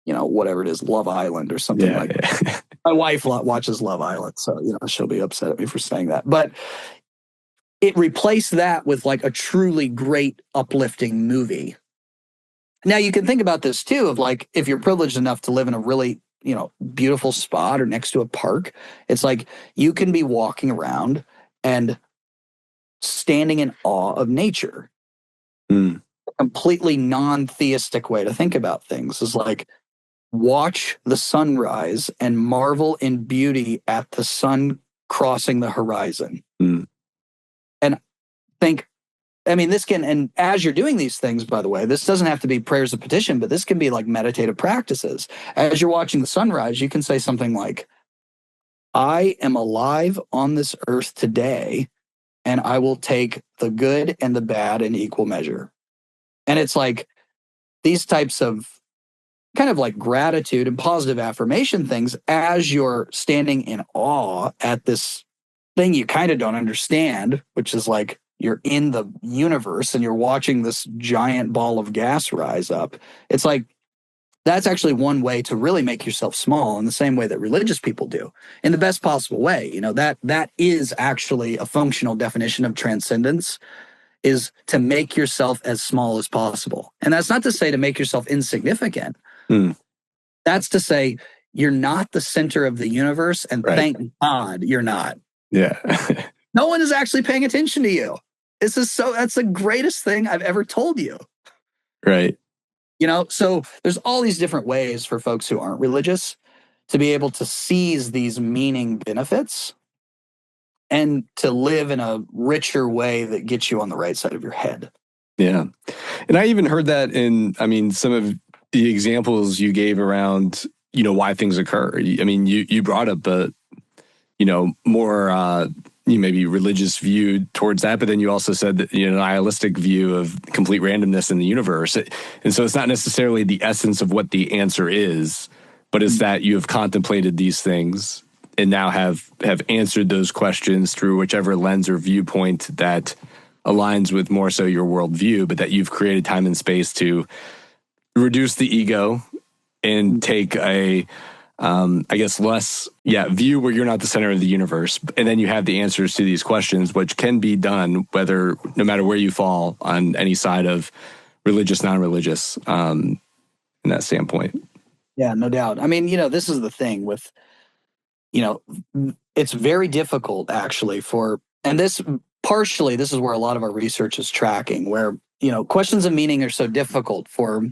whatever it is, Love Island or something like that. My wife watches Love Island, so, she'll be upset at me for saying that. But it replaced that with like a truly great, uplifting movie. Now you can think about this too, of like, if you're privileged enough to live in a really, beautiful spot or next to a park, it's like you can be walking around and standing in awe of nature. A completely non-theistic way to think about things is like, watch the sunrise and marvel in beauty at the sun crossing the horizon. And think, I mean, this can, and as you're doing these things, by the way, this doesn't have to be prayers of petition, but this can be like meditative practices. As you're watching the sunrise, you can say something like, I am alive on this earth today, and I will take the good and the bad in equal measure. And it's like these types of kind of like gratitude and positive affirmation things as you're standing in awe at this thing you kind of don't understand, which is like, you're in the universe and you're watching this giant ball of gas rise up. It's like, that's actually one way to really make yourself small in the same way that religious people do, in the best possible way. You know, that is actually a functional definition of transcendence, is to make yourself as small as possible. And that's not to say to make yourself insignificant. Mm. That's to say you're not the center of the universe, and Right. thank God you're not. Yeah. No one is actually paying attention to you. That's the greatest thing I've ever told you. Right. You know, so there's all these different ways for folks who aren't religious to be able to seize these meaning benefits and to live in a richer way that gets you on the right side of your head. Yeah. And I even heard that in, I mean, some of the examples you gave around, you know, why things occur. I mean, you brought up a, you know, more maybe religious view towards that, but then you also said that, you know, an nihilistic view of complete randomness in the universe. And so it's not necessarily the essence of what the answer is, but it's that you have contemplated these things and now have answered those questions through whichever lens or viewpoint that aligns with more so your worldview, but that you've created time and space to reduce the ego and take a I guess less view where you're not the center of the universe, and then you have the answers to these questions, which can be done no matter where you fall on any side of religious, non-religious, in that standpoint. Yeah, no doubt. I mean, you know, this is the thing with, you know, it's very difficult actually and this is where a lot of our research is tracking, where, you know, questions of meaning are so difficult for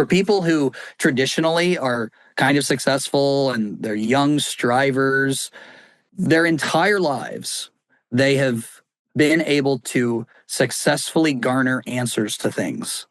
people who traditionally are kind of successful and they're young strivers. Their entire lives, they have been able to successfully garner answers to things.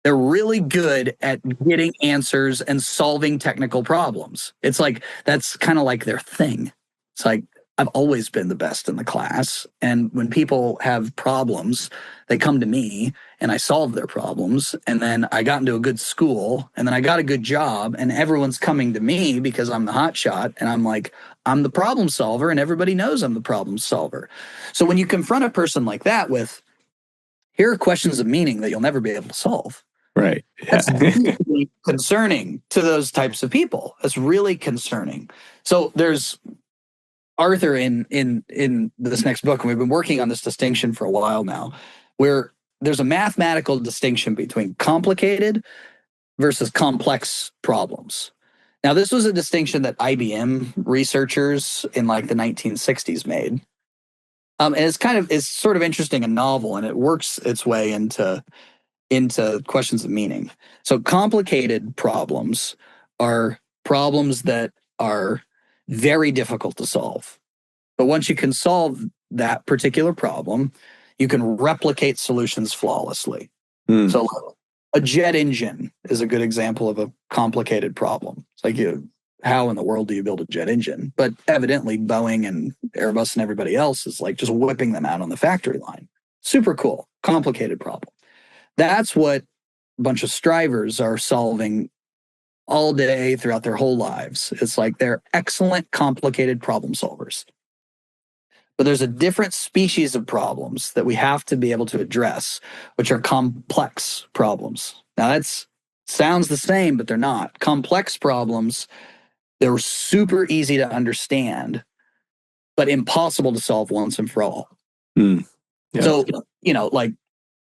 They're really good at getting answers and solving technical problems. It's like, that's kind of like their thing. It's like, I've always been the best in the class. And when people have problems, they come to me and I solve their problems. And then I got into a good school and then I got a good job and everyone's coming to me because I'm the hot shot. And I'm like, I'm the problem solver and everybody knows I'm the problem solver. So when you confront a person like that with, here are questions of meaning that you'll never be able to solve. Right. Yeah. That's really concerning to those types of people. That's really concerning. So there's Arthur in this next book, and we've been working on this distinction for a while now, where there's a mathematical distinction between complicated versus complex problems. Now, this was a distinction that IBM researchers in like the 1960s made. And it's sort of interesting and novel, and it works its way into questions of meaning. So complicated problems are problems that are very difficult to solve. But once you can solve that particular problem, you can replicate solutions flawlessly. So a jet engine is a good example of a complicated problem. It's like, how in the world do you build a jet engine? But evidently Boeing and Airbus and everybody else is like just whipping them out on the factory line. Super cool, complicated problem. That's what a bunch of strivers are solving all day throughout their whole lives. It's like they're excellent, complicated problem solvers. But there's a different species of problems that we have to be able to address, which are complex problems. Now, that sounds the same, but they're not. Complex problems, they're super easy to understand, but impossible to solve once and for all. Yeah. So, you know, like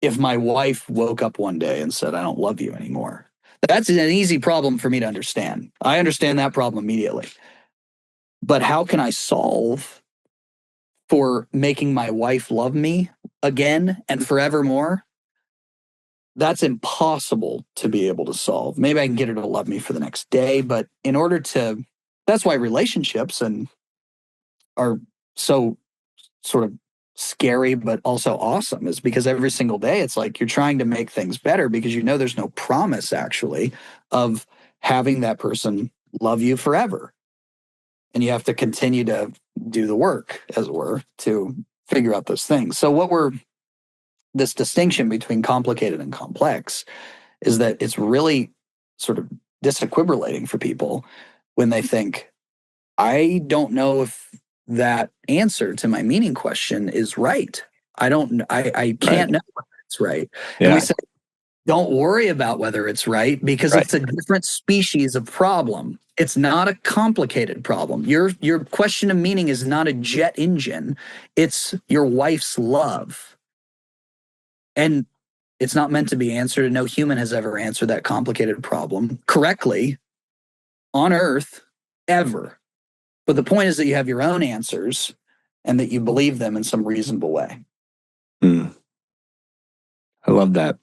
if my wife woke up one day and said, I don't love you anymore, that's an easy problem for me to understand. I understand that problem immediately. But how can I solve for making my wife love me again and forevermore? That's impossible to be able to solve. Maybe I can get her to love me for the next day, but that's why relationships are so sort of scary, but also awesome, is because every single day it's like you're trying to make things better because you know there's no promise actually of having that person love you forever. And you have to continue to do the work, as it were, to figure out those things. So this distinction between complicated and complex is that it's really sort of disequilibrating for people when they think, I don't know if that answer to my meaning question is right. I can't know whether it's right. And we say, don't worry about whether it's right, because it's a different species of problem. It's not a complicated problem. Your question of meaning is not a jet engine. It's your wife's love. And it's not meant to be answered. And no human has ever answered that complicated problem correctly on Earth, ever. But the point is that you have your own answers and that you believe them in some reasonable way. I love that.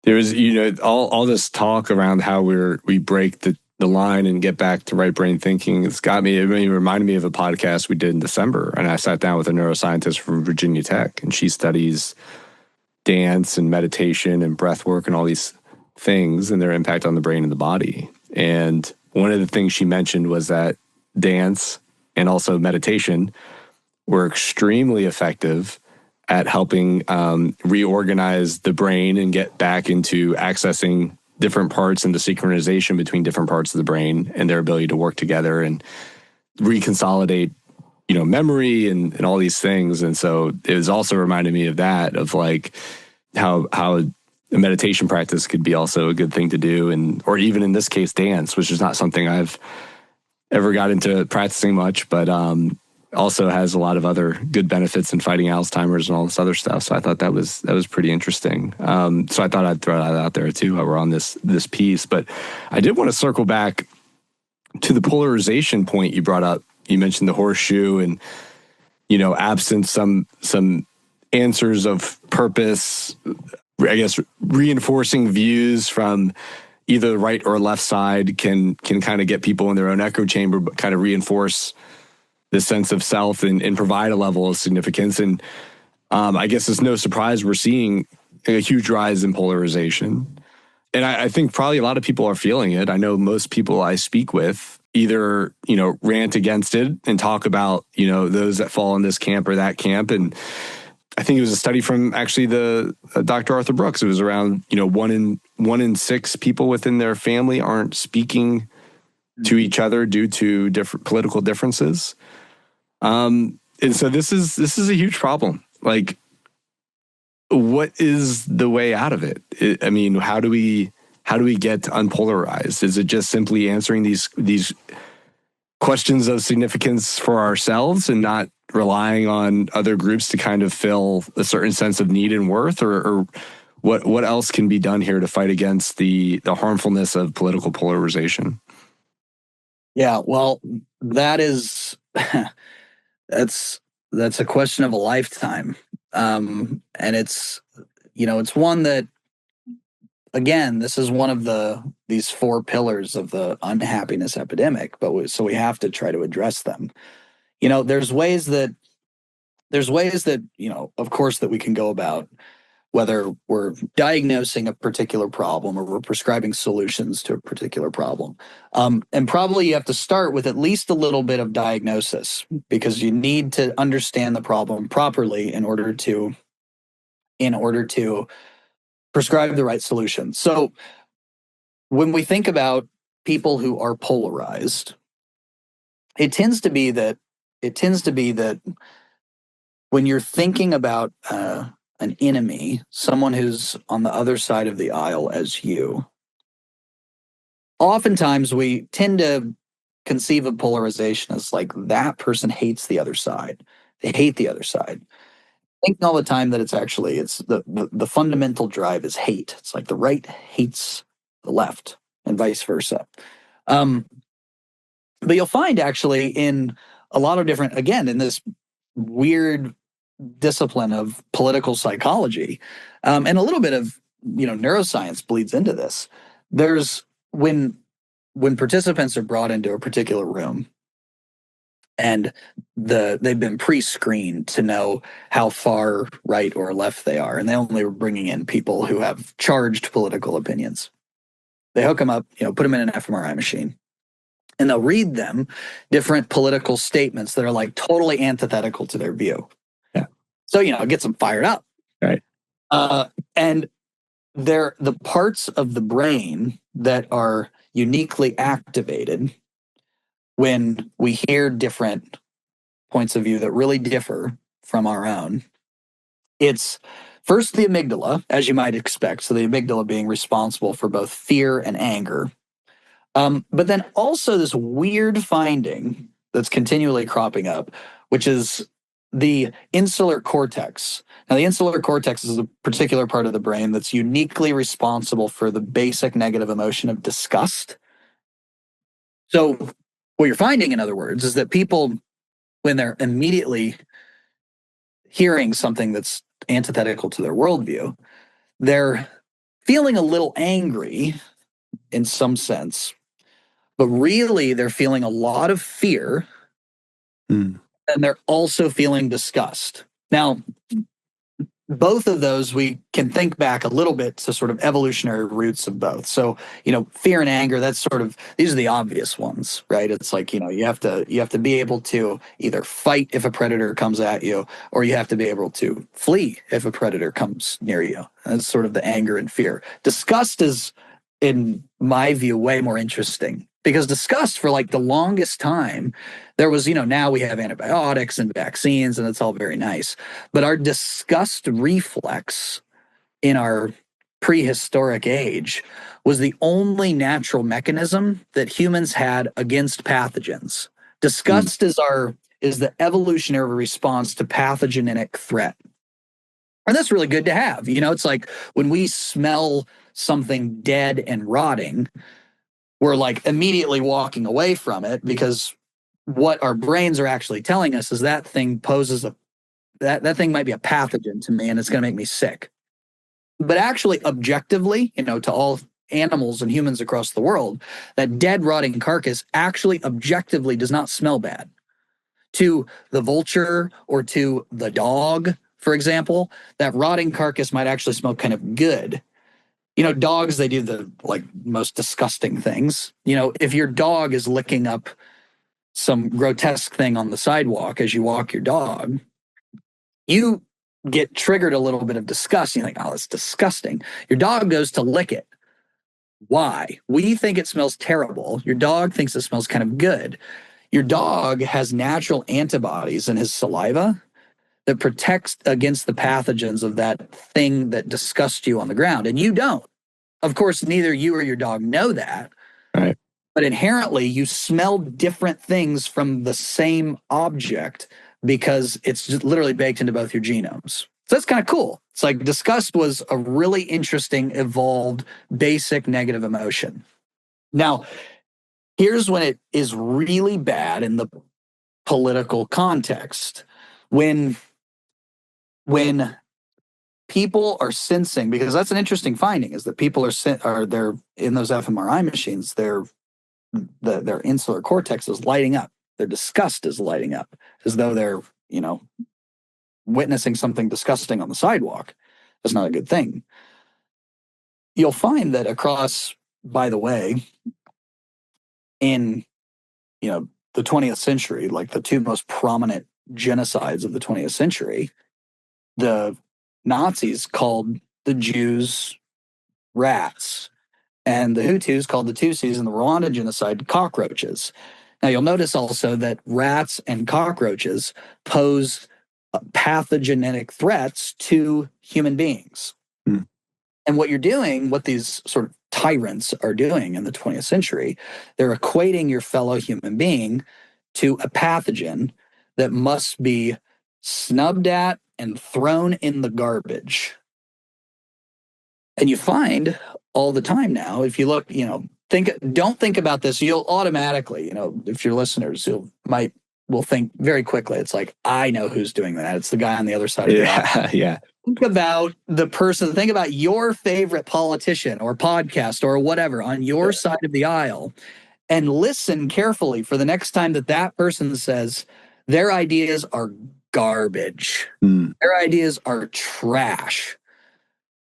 There's, all this talk around how we break the line and get back to right brain thinking. It reminded me of a podcast we did in December. And I sat down with a neuroscientist from Virginia Tech, and she studies dance and meditation and breath work and all these things and their impact on the brain and the body. And one of the things she mentioned was that dance and also meditation were extremely effective at helping reorganize the brain and get back into accessing different parts and the synchronization between different parts of the brain and their ability to work together and reconsolidate, memory and all these things. And so it was also reminded me of that, of like how a meditation practice could be also a good thing to do. Or even in this case, dance, which is not something I've ever got into practicing much, but also has a lot of other good benefits in fighting Alzheimer's and all this other stuff. So I thought that was pretty interesting. So I thought I'd throw that out there too, while we're on this piece. But I did want to circle back to the polarization point you brought up. You mentioned the horseshoe and, absent some answers of purpose, I guess reinforcing views from either the right or left side can kind of get people in their own echo chamber, but kind of reinforce this sense of self and provide a level of significance. And I guess it's no surprise we're seeing a huge rise in polarization. And I think probably a lot of people are feeling it. I know most people I speak with either, rant against it and talk about, those that fall in this camp or that camp. And I think it was a study from actually the Dr. Arthur Brooks. It was around, 1 in 6 people within their family aren't speaking to each other due to different political differences. And so this is a huge problem. Like, what is the way out of it? How do we get unpolarized? Is it just simply answering these questions of significance for ourselves and not relying on other groups to kind of fill a certain sense of need and worth, or what else can be done here to fight against the harmfulness of political polarization? Yeah, well, that is that's a question of a lifetime, and it's it's one that, again, this is one of these 4 pillars of the unhappiness epidemic. But so we have to try to address them. There's ways that of course, that we can go about, whether we're diagnosing a particular problem or we're prescribing solutions to a particular problem. And probably you have to start with at least a little bit of diagnosis, because you need to understand the problem properly in order to prescribe the right solution. So when we think about people who are polarized, it tends to be that when you're thinking about an enemy, someone who's on the other side of the aisle as you, oftentimes we tend to conceive of polarization as like that person hates the other side. They hate the other side. Thinking all the time that it's the fundamental drive is hate. It's like the right hates the left and vice versa. But you'll find actually in a lot of different, again, in this weird discipline of political psychology, and a little bit of neuroscience bleeds into this. There's when participants are brought into a particular room and they've been pre-screened to know how far right or left they are, and they only were bringing in people who have charged political opinions. They hook them up, put them in an fMRI machine, and they'll read them different political statements that are like totally antithetical to their view. Yeah. So, it gets them fired up. Right. And they're the parts of the brain that are uniquely activated when we hear different points of view that really differ from our own. It's first the amygdala, as you might expect. So the amygdala being responsible for both fear and anger. But then also this weird finding that's continually cropping up, which is the insular cortex. Now, the insular cortex is a particular part of the brain that's uniquely responsible for the basic negative emotion of disgust. So, what you're finding, in other words, is that people, when they're immediately hearing something that's antithetical to their worldview, they're feeling a little angry in some sense, but really they're feeling a lot of fear. And they're also feeling disgust. Now, both of those, we can think back a little bit to sort of evolutionary roots of both. So, fear and anger, that's sort of, these are the obvious ones, right? It's like, you have to be able to either fight if a predator comes at you, or you have to be able to flee if a predator comes near you. That's sort of the anger and fear. Disgust is, in my view, way more interesting, because disgust, for like the longest time, there was, now we have antibiotics and vaccines, and it's all very nice. But our disgust reflex in our prehistoric age was the only natural mechanism that humans had against pathogens. Disgust is the evolutionary response to pathogenic threat. And that's really good to have. It's like when we smell something dead and rotting, we're like immediately walking away from it, because what our brains are actually telling us is that thing poses that thing might be a pathogen to me, and it's going to make me sick. But actually, objectively, to all animals and humans across the world, that dead, rotting carcass actually objectively does not smell bad. To the vulture or to the dog, for example, that rotting carcass might actually smell kind of good. Dogs, they do the most disgusting things. If your dog is licking up some grotesque thing on the sidewalk as you walk your dog, you get triggered a little bit of disgust. You think, oh, it's disgusting. Your dog goes to lick it. Why? We think it smells terrible. Your dog thinks it smells kind of good. Your dog has natural antibodies in his saliva that protects against the pathogens of that thing that disgusts you on the ground. And you don't. Of course, neither you or your dog know that. Right. But inherently, you smell different things from the same object because it's just literally baked into both your genomes. So that's kind of cool. It's like disgust was a really interesting, evolved, basic negative emotion. Now, here's when it is really bad in the political context. When people are sensing, because that's an interesting finding, is that people they're in those fMRI machines, their insular cortex is lighting up. Their disgust is lighting up, as though they're, witnessing something disgusting on the sidewalk. That's not a good thing. You'll find that across, by the way, in, the 20th century, like the two most prominent genocides of the 20th century, the Nazis called the Jews rats, and the Hutus called the Tutsis in the Rwanda genocide cockroaches. Now, you'll notice also that rats and cockroaches pose pathogenic threats to human beings. And what these sort of tyrants are doing in the 20th century, they're equating your fellow human being to a pathogen that must be snubbed at and thrown in the garbage. And you find all the time now, if you look, don't think about this. You'll automatically, if your listeners, will think very quickly. It's like, I know who's doing that. It's the guy on the other side of the aisle. Yeah. Think about the person. Think about your favorite politician or podcast or whatever on your side of the aisle, and listen carefully for the next time that person says their ideas are garbage. Their ideas are trash.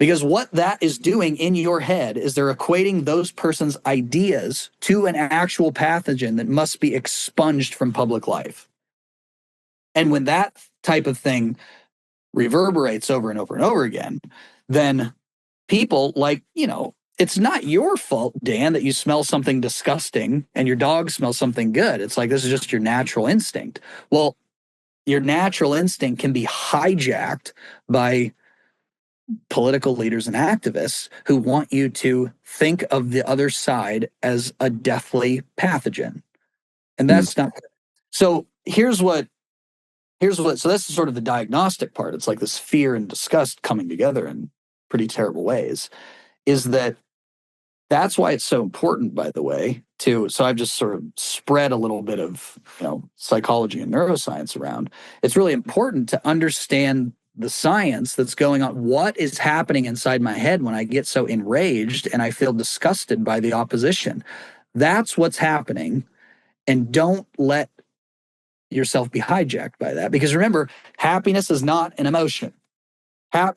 Because what that is doing in your head is they're equating those person's ideas to an actual pathogen that must be expunged from public life. And when that type of thing reverberates over and over and over again, then people it's not your fault, Dan, that you smell something disgusting and your dog smells something good. It's like, this is just your natural instinct. Well, your natural instinct can be hijacked by political leaders and activists who want you to think of the other side as a deathly pathogen. And that's not good. So so that's sort of the diagnostic part. It's like this fear and disgust coming together in pretty terrible ways. Is that's why it's so important, by the way, so I've just sort of spread a little bit of, psychology and neuroscience around. It's really important to understand the science that's going on. What is happening inside my head when I get so enraged and I feel disgusted by the opposition? That's what's happening. And don't let yourself be hijacked by that. Because remember, happiness is not an emotion.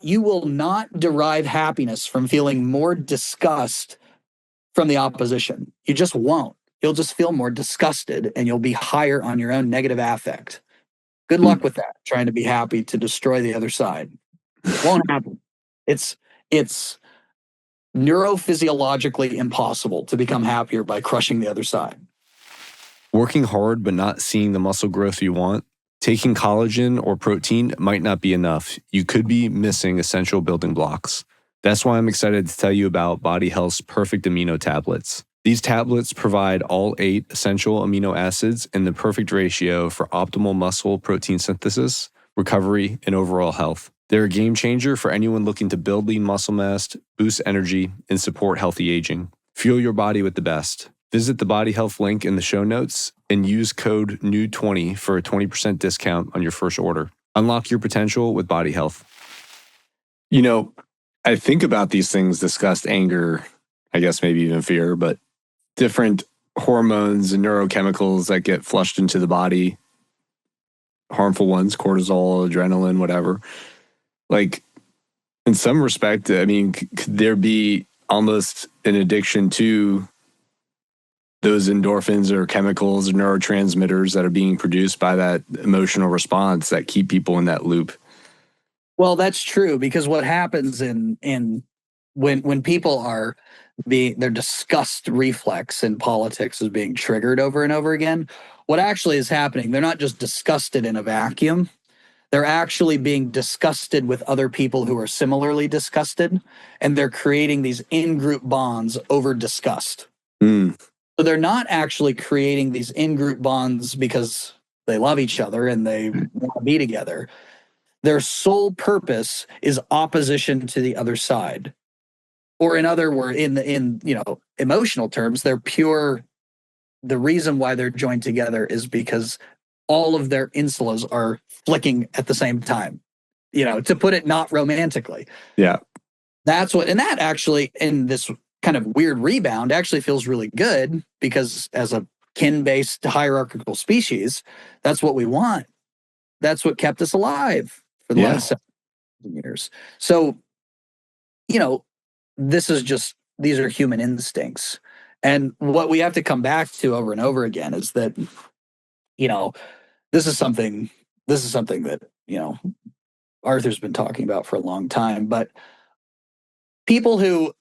You will not derive happiness from feeling more disgust from the opposition. You just won't. You'll just feel more disgusted and you'll be higher on your own negative affect. Good luck with that, trying to be happy to destroy the other side. Won't happen. It's neurophysiologically impossible to become happier by crushing the other side. Working hard but not seeing the muscle growth you want, taking collagen or protein might not be enough. You could be missing essential building blocks. That's why I'm excited to tell you about Body Health's Perfect Amino Tablets. These tablets provide all 8 essential amino acids in the perfect ratio for optimal muscle protein synthesis, recovery, and overall health. They're a game changer for anyone looking to build lean muscle mass, boost energy, and support healthy aging. Fuel your body with the best. Visit the Body Health link in the show notes and use code NEW20 for a 20% discount on your first order. Unlock your potential with Body Health. I think about these things: disgust, anger, I guess maybe even fear, but different hormones and neurochemicals that get flushed into the body, harmful ones, cortisol, adrenaline, whatever. Like, in some respect, I mean, could there be almost an addiction to those endorphins or chemicals or neurotransmitters that are being produced by that emotional response that keep people in that loop? Well, that's true, because what happens when people are their disgust reflex in politics is being triggered over and over again, what actually is happening, they're not just disgusted in a vacuum. They're actually being disgusted with other people who are similarly disgusted, and they're creating these in-group bonds over disgust. So they're not actually creating these in-group bonds because they love each other and they want to be together. Their sole purpose is opposition to the other side. Or in other words, in emotional terms, they're pure. The reason why they're joined together is because all of their insulas are flicking at the same time. To put it not romantically. Yeah. That's what, and that actually, in this kind of weird rebound, actually feels really good, because as a kin-based hierarchical species, that's what we want. That's what kept us alive for the last 7,000 years. So, these are human instincts. And what we have to come back to over and over again is that, this is something that, Arthur's been talking about for a long time, but people who,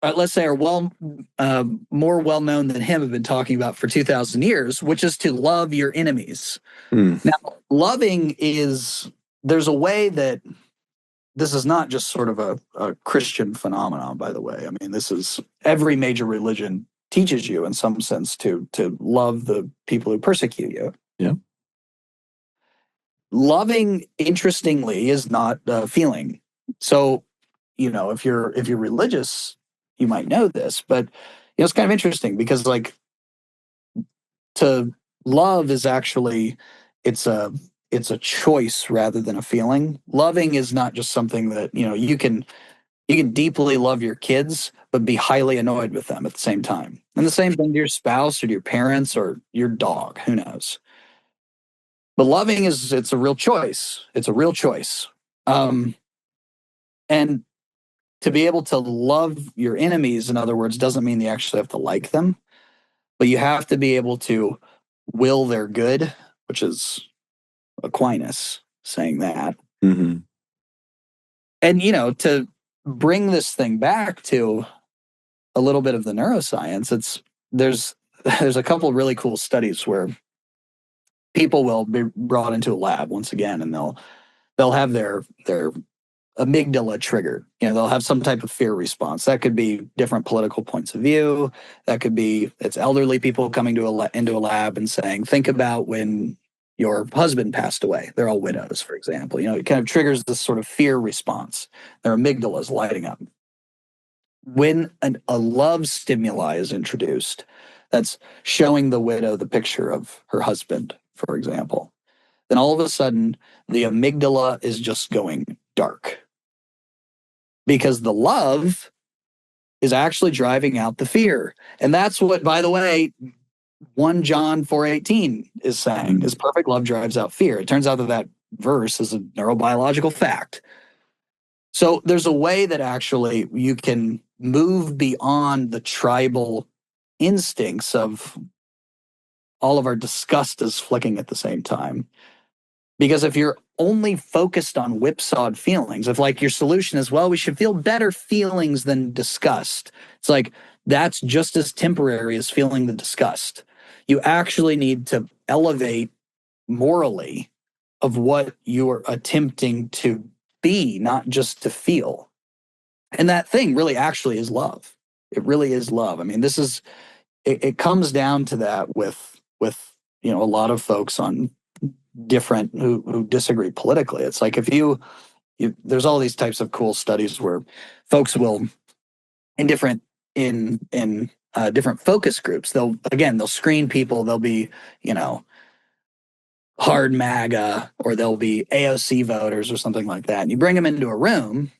let's say, are more well known than him have been talking about for 2,000 years, which is to love your enemies. Now, loving there's a way that this is not just sort of a Christian phenomenon, by the way. I mean, this is every major religion teaches you in some sense to love the people who persecute you. Yeah. Loving, interestingly, is not a feeling. So, if you're religious, you might know this, but it's kind of interesting, because to love is actually, it's a choice rather than a feeling. Loving is not just something that, you can deeply love your kids, but be highly annoyed with them at the same time. And the same thing to your spouse or to your parents or your dog, who knows? But loving it's a real choice. It's a real choice. And to be able to love your enemies, in other words, doesn't mean you actually have to like them, but you have to be able to will their good, which is Aquinas saying that. Mm-hmm. And, to bring this thing back to a little bit of the neuroscience, there's a couple of really cool studies where people will be brought into a lab once again, and they'll have their amygdala triggered. They'll have some type of fear response. That could be different political points of view. That could be it's elderly people coming into a lab and saying, think about when your husband passed away. They're all widows, for example. It kind of triggers this sort of fear response. Their amygdala is lighting up. When a love stimuli is introduced, that's showing the widow the picture of her husband, for example, then all of a sudden the amygdala is just going dark. Because the love is actually driving out the fear. And that's what, by the way, 1 John 4:18 is saying, is perfect love drives out fear. It turns out that verse is a neurobiological fact. So there's a way that actually you can move beyond the tribal instincts of all of our disgust is flicking at the same time. Because if you're only focused on whipsawed feelings, if like your solution is, well, we should feel better feelings than disgust, it's like that's just as temporary as feeling the disgust. You actually need to elevate morally of what you are attempting to be, not just to feel. And that thing really actually is love. It really is love. I mean, it comes down to that with a lot of folks on different who disagree politically. It's like if you there's all these types of cool studies where folks will in different focus groups, they'll screen people. They'll be hard MAGA, or they'll be AOC voters or something like that, and you bring them into a room,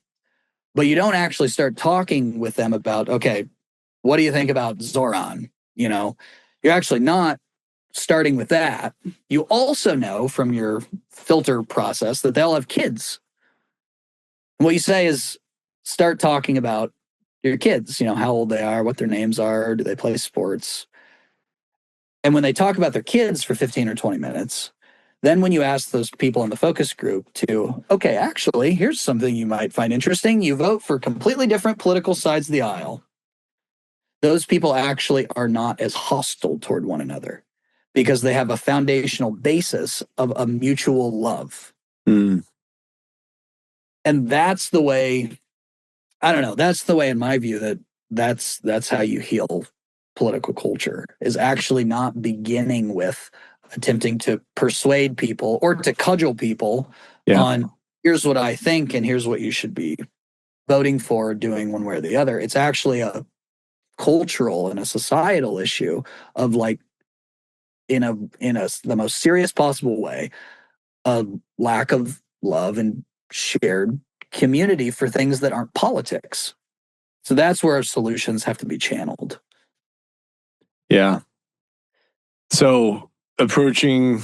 but you don't actually start talking with them about, okay, what do you think about Zoran? You're actually not starting with that. You also know from your filter process that they'll have kids. And what you say is start talking about your kids, how old they are, what their names are, do they play sports? And when they talk about their kids for 15 or 20 minutes, then when you ask those people in the focus group to, okay, actually, here's something you might find interesting. You vote for completely different political sides of the aisle. Those people actually are not as hostile toward one another because they have a foundational basis of a mutual love. Mm. And that's the way, I don't know, that's the way in my view that's how you heal political culture, is actually not beginning with attempting to persuade people or to cudgel people on here's what I think and here's what you should be voting for, doing one way or the other. It's actually a cultural and a societal issue of like in the most serious possible way, a lack of love and shared community for things that aren't politics. So that's where our solutions have to be channeled. Yeah. So approaching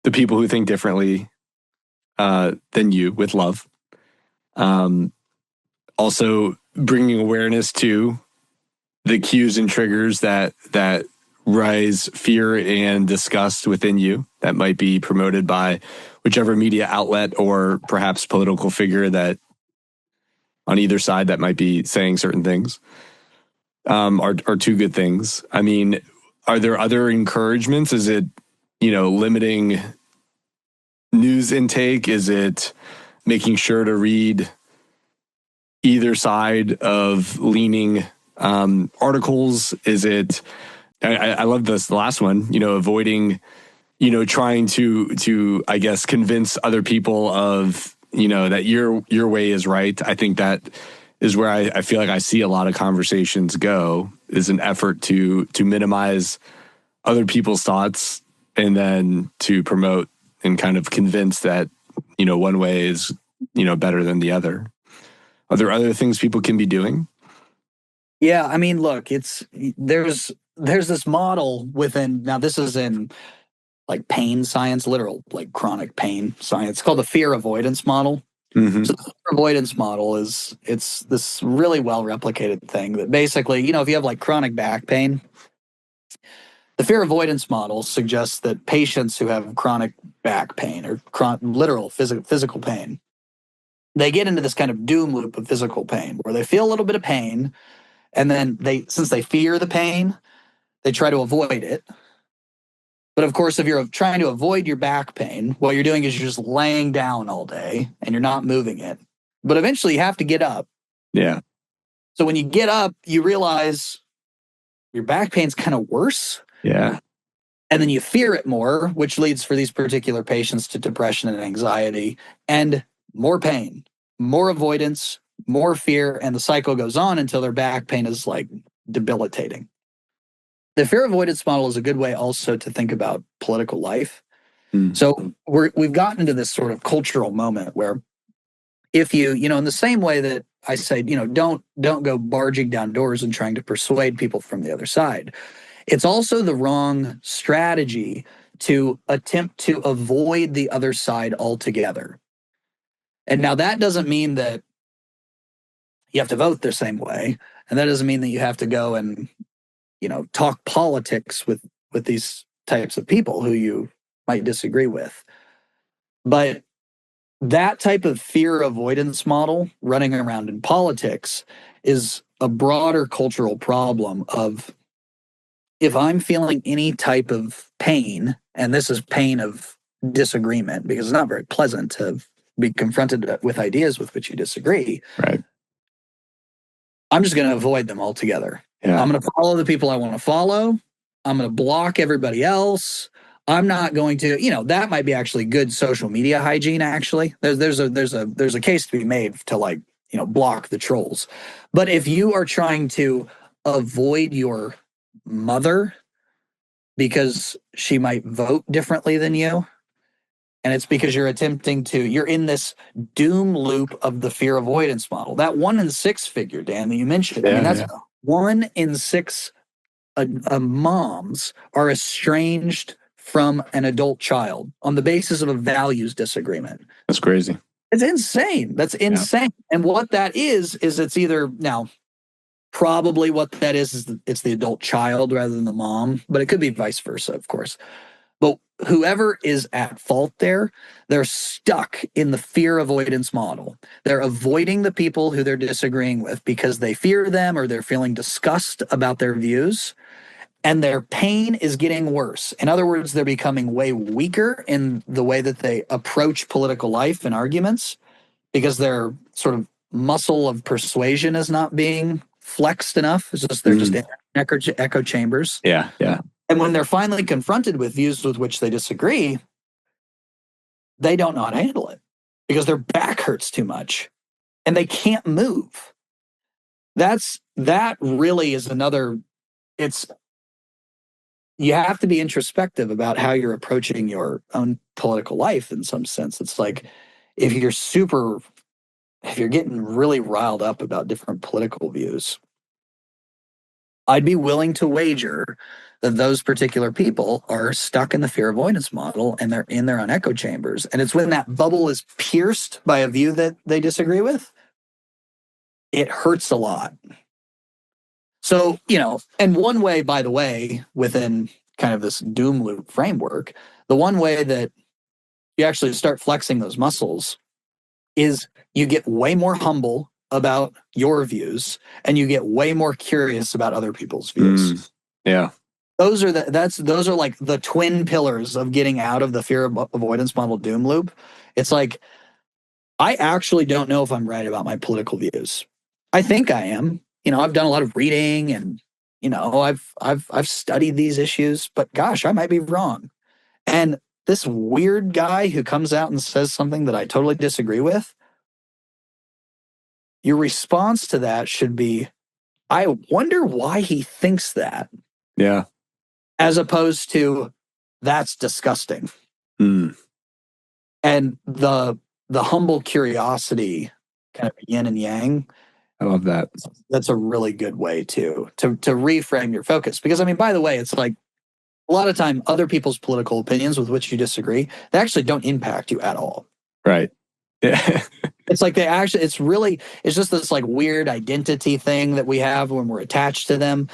the people who think differently than you with love. Also bringing awareness to the cues and triggers that rise fear and disgust within you that might be promoted by whichever media outlet or perhaps political figure that on either side that might be saying certain things are two good things. I mean, are there other encouragements? Is it, limiting news intake? Is it making sure to read either side of leaning articles? Is it, I love this, the last one, avoiding, trying to, I guess, convince other people of, that your way is right. I think that is where I feel like I see a lot of conversations go, is an effort to minimize other people's thoughts and then to promote and kind of convince that, one way is, better than the other. Are there other things people can be doing? Yeah, I mean, look, there's this model within, now this is in like pain science, literal like chronic pain science. It's called the fear avoidance model. Mm-hmm. So the fear avoidance model it's this really well replicated thing that basically, if you have like chronic back pain, the fear avoidance model suggests that patients who have chronic back pain or literal physical pain, they get into this kind of doom loop of physical pain where they feel a little bit of pain, and then since they fear the pain, they try to avoid it. But of course, if you're trying to avoid your back pain, what you're doing is you're just laying down all day and you're not moving it. But eventually you have to get up. Yeah. So when you get up, you realize your back pain's kind of worse. Yeah. And then you fear it more, which leads for these particular patients to depression and anxiety and more pain, more avoidance, more fear. And the cycle goes on until their back pain is like debilitating. The fear avoidance model is a good way also to think about political life. So we've gotten into this sort of cultural moment where if you, in the same way that I say, don't go barging down doors and trying to persuade people from the other side. It's also the wrong strategy to attempt to avoid the other side altogether. And now that doesn't mean that you have to vote the same way. And that doesn't mean that you have to go and, talk politics with these types of people who you might disagree with. But that type of fear avoidance model running around in politics is a broader cultural problem of if I'm feeling any type of pain, and this is pain of disagreement, because it's not very pleasant to be confronted with ideas with which you disagree. Right. I'm just going to avoid them altogether. Yeah. I'm going to follow the people I want to follow. I'm going to block everybody else. I'm not going to, that might be actually good social media hygiene. Actually, there's a case to be made to block the trolls. But if you are trying to avoid your mother because she might vote differently than you, and it's because you're in this doom loop of the fear avoidance model. That 1 in 6 figure, Dan, that you mentioned. Yeah, I mean, that's 1 in 6 moms are estranged from an adult child on the basis of a values disagreement. That's crazy. It's insane. That's insane. Yeah. And what that is it's either now, probably what that is it's the adult child rather than the mom, but it could be vice versa, of course. But whoever is at fault there, they're stuck in the fear avoidance model. They're avoiding the people who they're disagreeing with because they fear them or they're feeling disgust about their views. And their pain is getting worse. In other words, they're becoming way weaker in the way that they approach political life and arguments because their sort of muscle of persuasion is not being flexed enough. It's just they're just in echo chambers. Yeah, yeah. And when they're finally confronted with views with which they disagree, they don't know how to handle it because their back hurts too much and they can't move. That really is you have to be introspective about how you're approaching your own political life in some sense. It's like if you're getting really riled up about different political views, I'd be willing to wager that those particular people are stuck in the fear avoidance model and they're in their own echo chambers. And it's when that bubble is pierced by a view that they disagree with, it hurts a lot. So, and one way, by the way, within kind of this doom loop framework, the one way that you actually start flexing those muscles is you get way more humble about your views and you get way more curious about other people's views. Yeah. Those are like the twin pillars of getting out of the fear avoidance model doom loop. It's like, I actually don't know if I'm right about my political views. I think I am. I've done a lot of reading and, I've studied these issues, but gosh, I might be wrong. And this weird guy who comes out and says something that I totally disagree with, your response to that should be, I wonder why he thinks that. Yeah. As opposed to, that's disgusting. And the humble curiosity, kind of yin and yang. I love that. That's a really good way to reframe your focus. Because, by the way, it's like a lot of time other people's political opinions with which you disagree, they actually don't impact you at all. Right. Yeah. It's like it's just this like weird identity thing that we have when we're attached to them.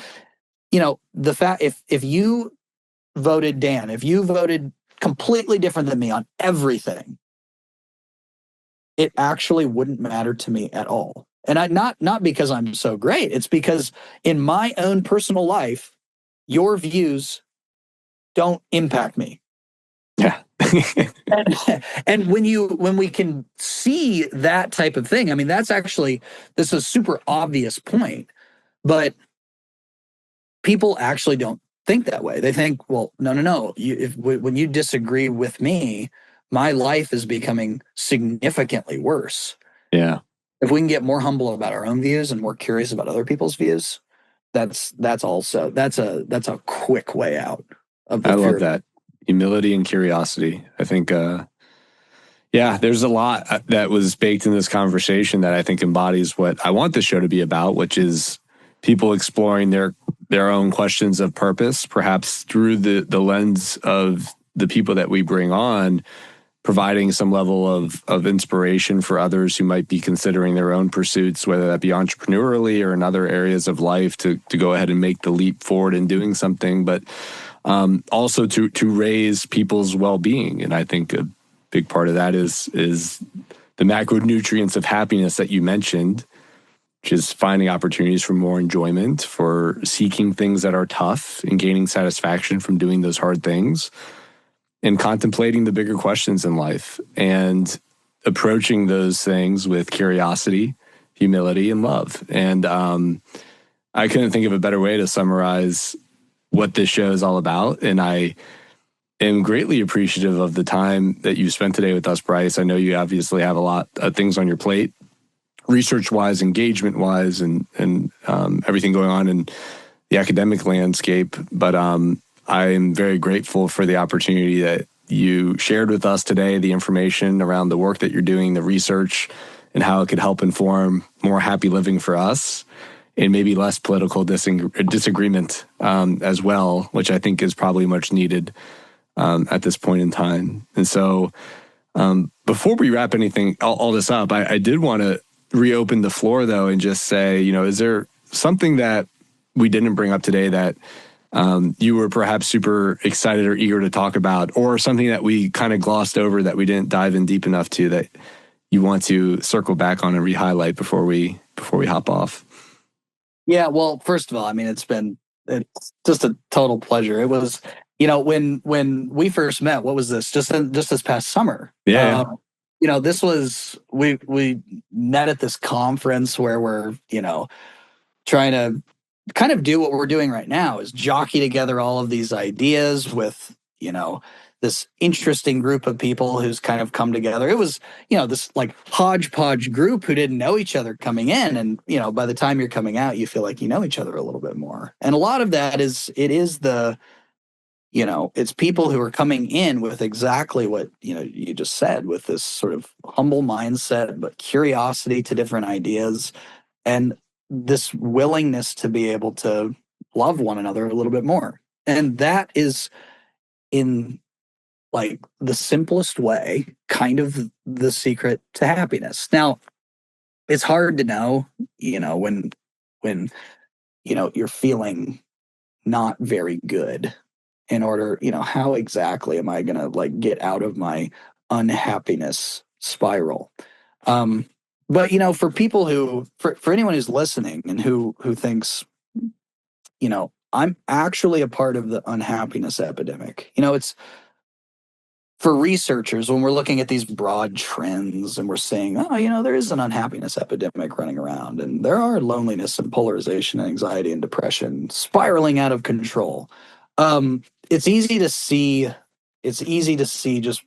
The fact, if you voted Dan, if you voted completely different than me on everything, it actually wouldn't matter to me at all. And not because I'm so great. It's because in my own personal life, your views don't impact me. Yeah. And when we can see that type of thing, I mean, this is a super obvious point, but people actually don't think that way. They think, well, no. When you disagree with me, my life is becoming significantly worse. Yeah. If we can get more humble about our own views and more curious about other people's views, that's a quick way out of the I fear. love that. Humility and curiosity. I think, yeah, there's a lot that was baked in this conversation that I think embodies what I want this show to be about, which is people exploring their own questions of purpose, perhaps through the lens of the people that we bring on, providing some level of inspiration for others who might be considering their own pursuits, whether that be entrepreneurially or in other areas of life, to go ahead and make the leap forward in doing something, but also to raise people's well-being. And I think a big part of that is the macronutrients of happiness that you mentioned, which is finding opportunities for more enjoyment, for seeking things that are tough and gaining satisfaction from doing those hard things, and contemplating the bigger questions in life and approaching those things with curiosity, humility, and love. And I couldn't think of a better way to summarize what this show is all about. And I am greatly appreciative of the time that you spent today with us, Bryce. I know you obviously have a lot of things on your plate, research-wise, engagement-wise, and everything going on in the academic landscape. But I am very grateful for the opportunity that you shared with us today, the information around the work that you're doing, the research, and how it could help inform more happy living for us, and maybe less political disagreement as well, which I think is probably much needed at this point in time. And so before we wrap all this up, I did want to reopen the floor, though, and just say, is there something that we didn't bring up today that you were perhaps super excited or eager to talk about, or something that we kind of glossed over that we didn't dive in deep enough to, that you want to circle back on and re-highlight before we hop off? Yeah, well, first of all, I mean, it's just a total pleasure. It was, when we first met, what was this? Just this past summer. Yeah. This was, we met at this conference where we're, trying to kind of do what we're doing right now, is jockey together all of these ideas with, this interesting group of people who's kind of come together. It was, this like hodgepodge group who didn't know each other coming in. And, by the time you're coming out, you feel like you know each other a little bit more. And a lot of that it's people who are coming in with exactly what, you just said, with this sort of humble mindset, but curiosity to different ideas, and this willingness to be able to love one another a little bit more. And that is, in like the simplest way, kind of the secret to happiness. Now, it's hard to know, when you're feeling not very good, in order, how exactly am I going to like get out of my unhappiness spiral? But for people for anyone who's listening and who thinks, I'm actually a part of the unhappiness epidemic. It's, for researchers, when we're looking at these broad trends and we're saying, oh, there is an unhappiness epidemic running around, and there are loneliness and polarization and anxiety and depression spiraling out of control. It's easy to see just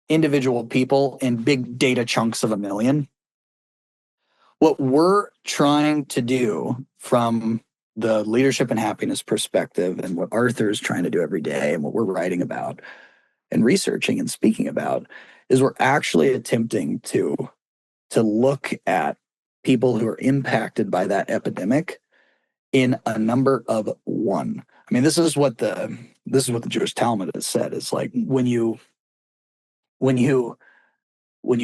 individual people in big data chunks of a million. What we're trying to do from the leadership and happiness perspective, and what Arthur's trying to do every day, and what we're writing about and researching and speaking about, is we're actually attempting to look at people who are impacted by that epidemic in a number of one. I mean, this is what the Jewish Talmud has said. It's like, when you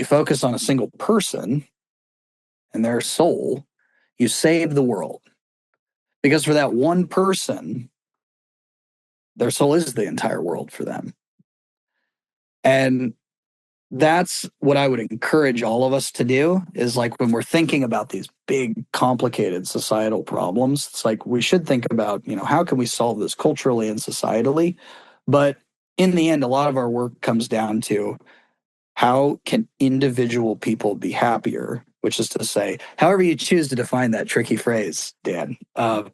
focus on a single person and their soul, you save the world. Because for that one person, their soul is the entire world for them. And that's what I would encourage all of us to do, is like when we're thinking about these big, complicated societal problems, it's like we should think about, how can we solve this culturally and societally? But in the end, a lot of our work comes down to how can individual people be happier, which is to say, however you choose to define that tricky phrase, Dan. But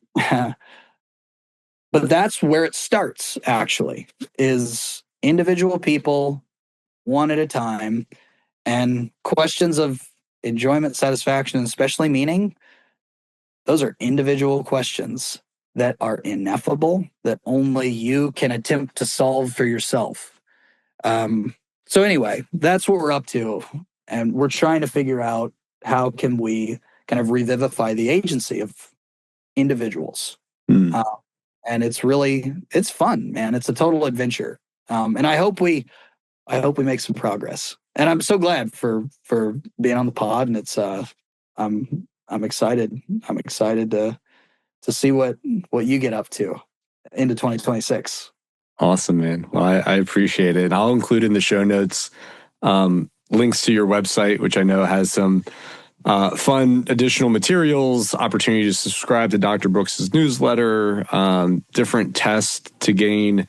that's where it starts, actually, is individual people one at a time. And questions of enjoyment, satisfaction, and especially meaning, those are individual questions that are ineffable, that only you can attempt to solve for yourself. So anyway, that's what we're up to. And we're trying to figure out how can we kind of revivify the agency of individuals. Mm. And it's fun, man. It's a total adventure. And I hope we make some progress. And I'm so glad for being on the pod. And it's I'm excited. I'm excited to see what you get up to into 2026. Awesome, man. Well, I appreciate it. And I'll include in the show notes links to your website, which I know has some fun additional materials, opportunity to subscribe to Dr. Brooks's newsletter, different tests to gain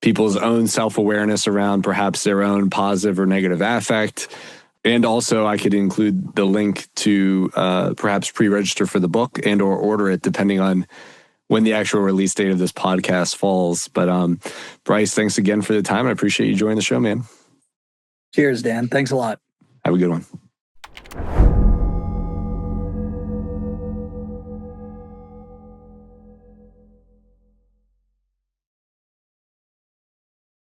people's own self-awareness around perhaps their own positive or negative affect. And also I could include the link to perhaps pre-register for the book and or order it depending on when the actual release date of this podcast falls. But Bryce, thanks again for the time. I appreciate you joining the show, man. Cheers, Dan. Thanks a lot. Have a good one.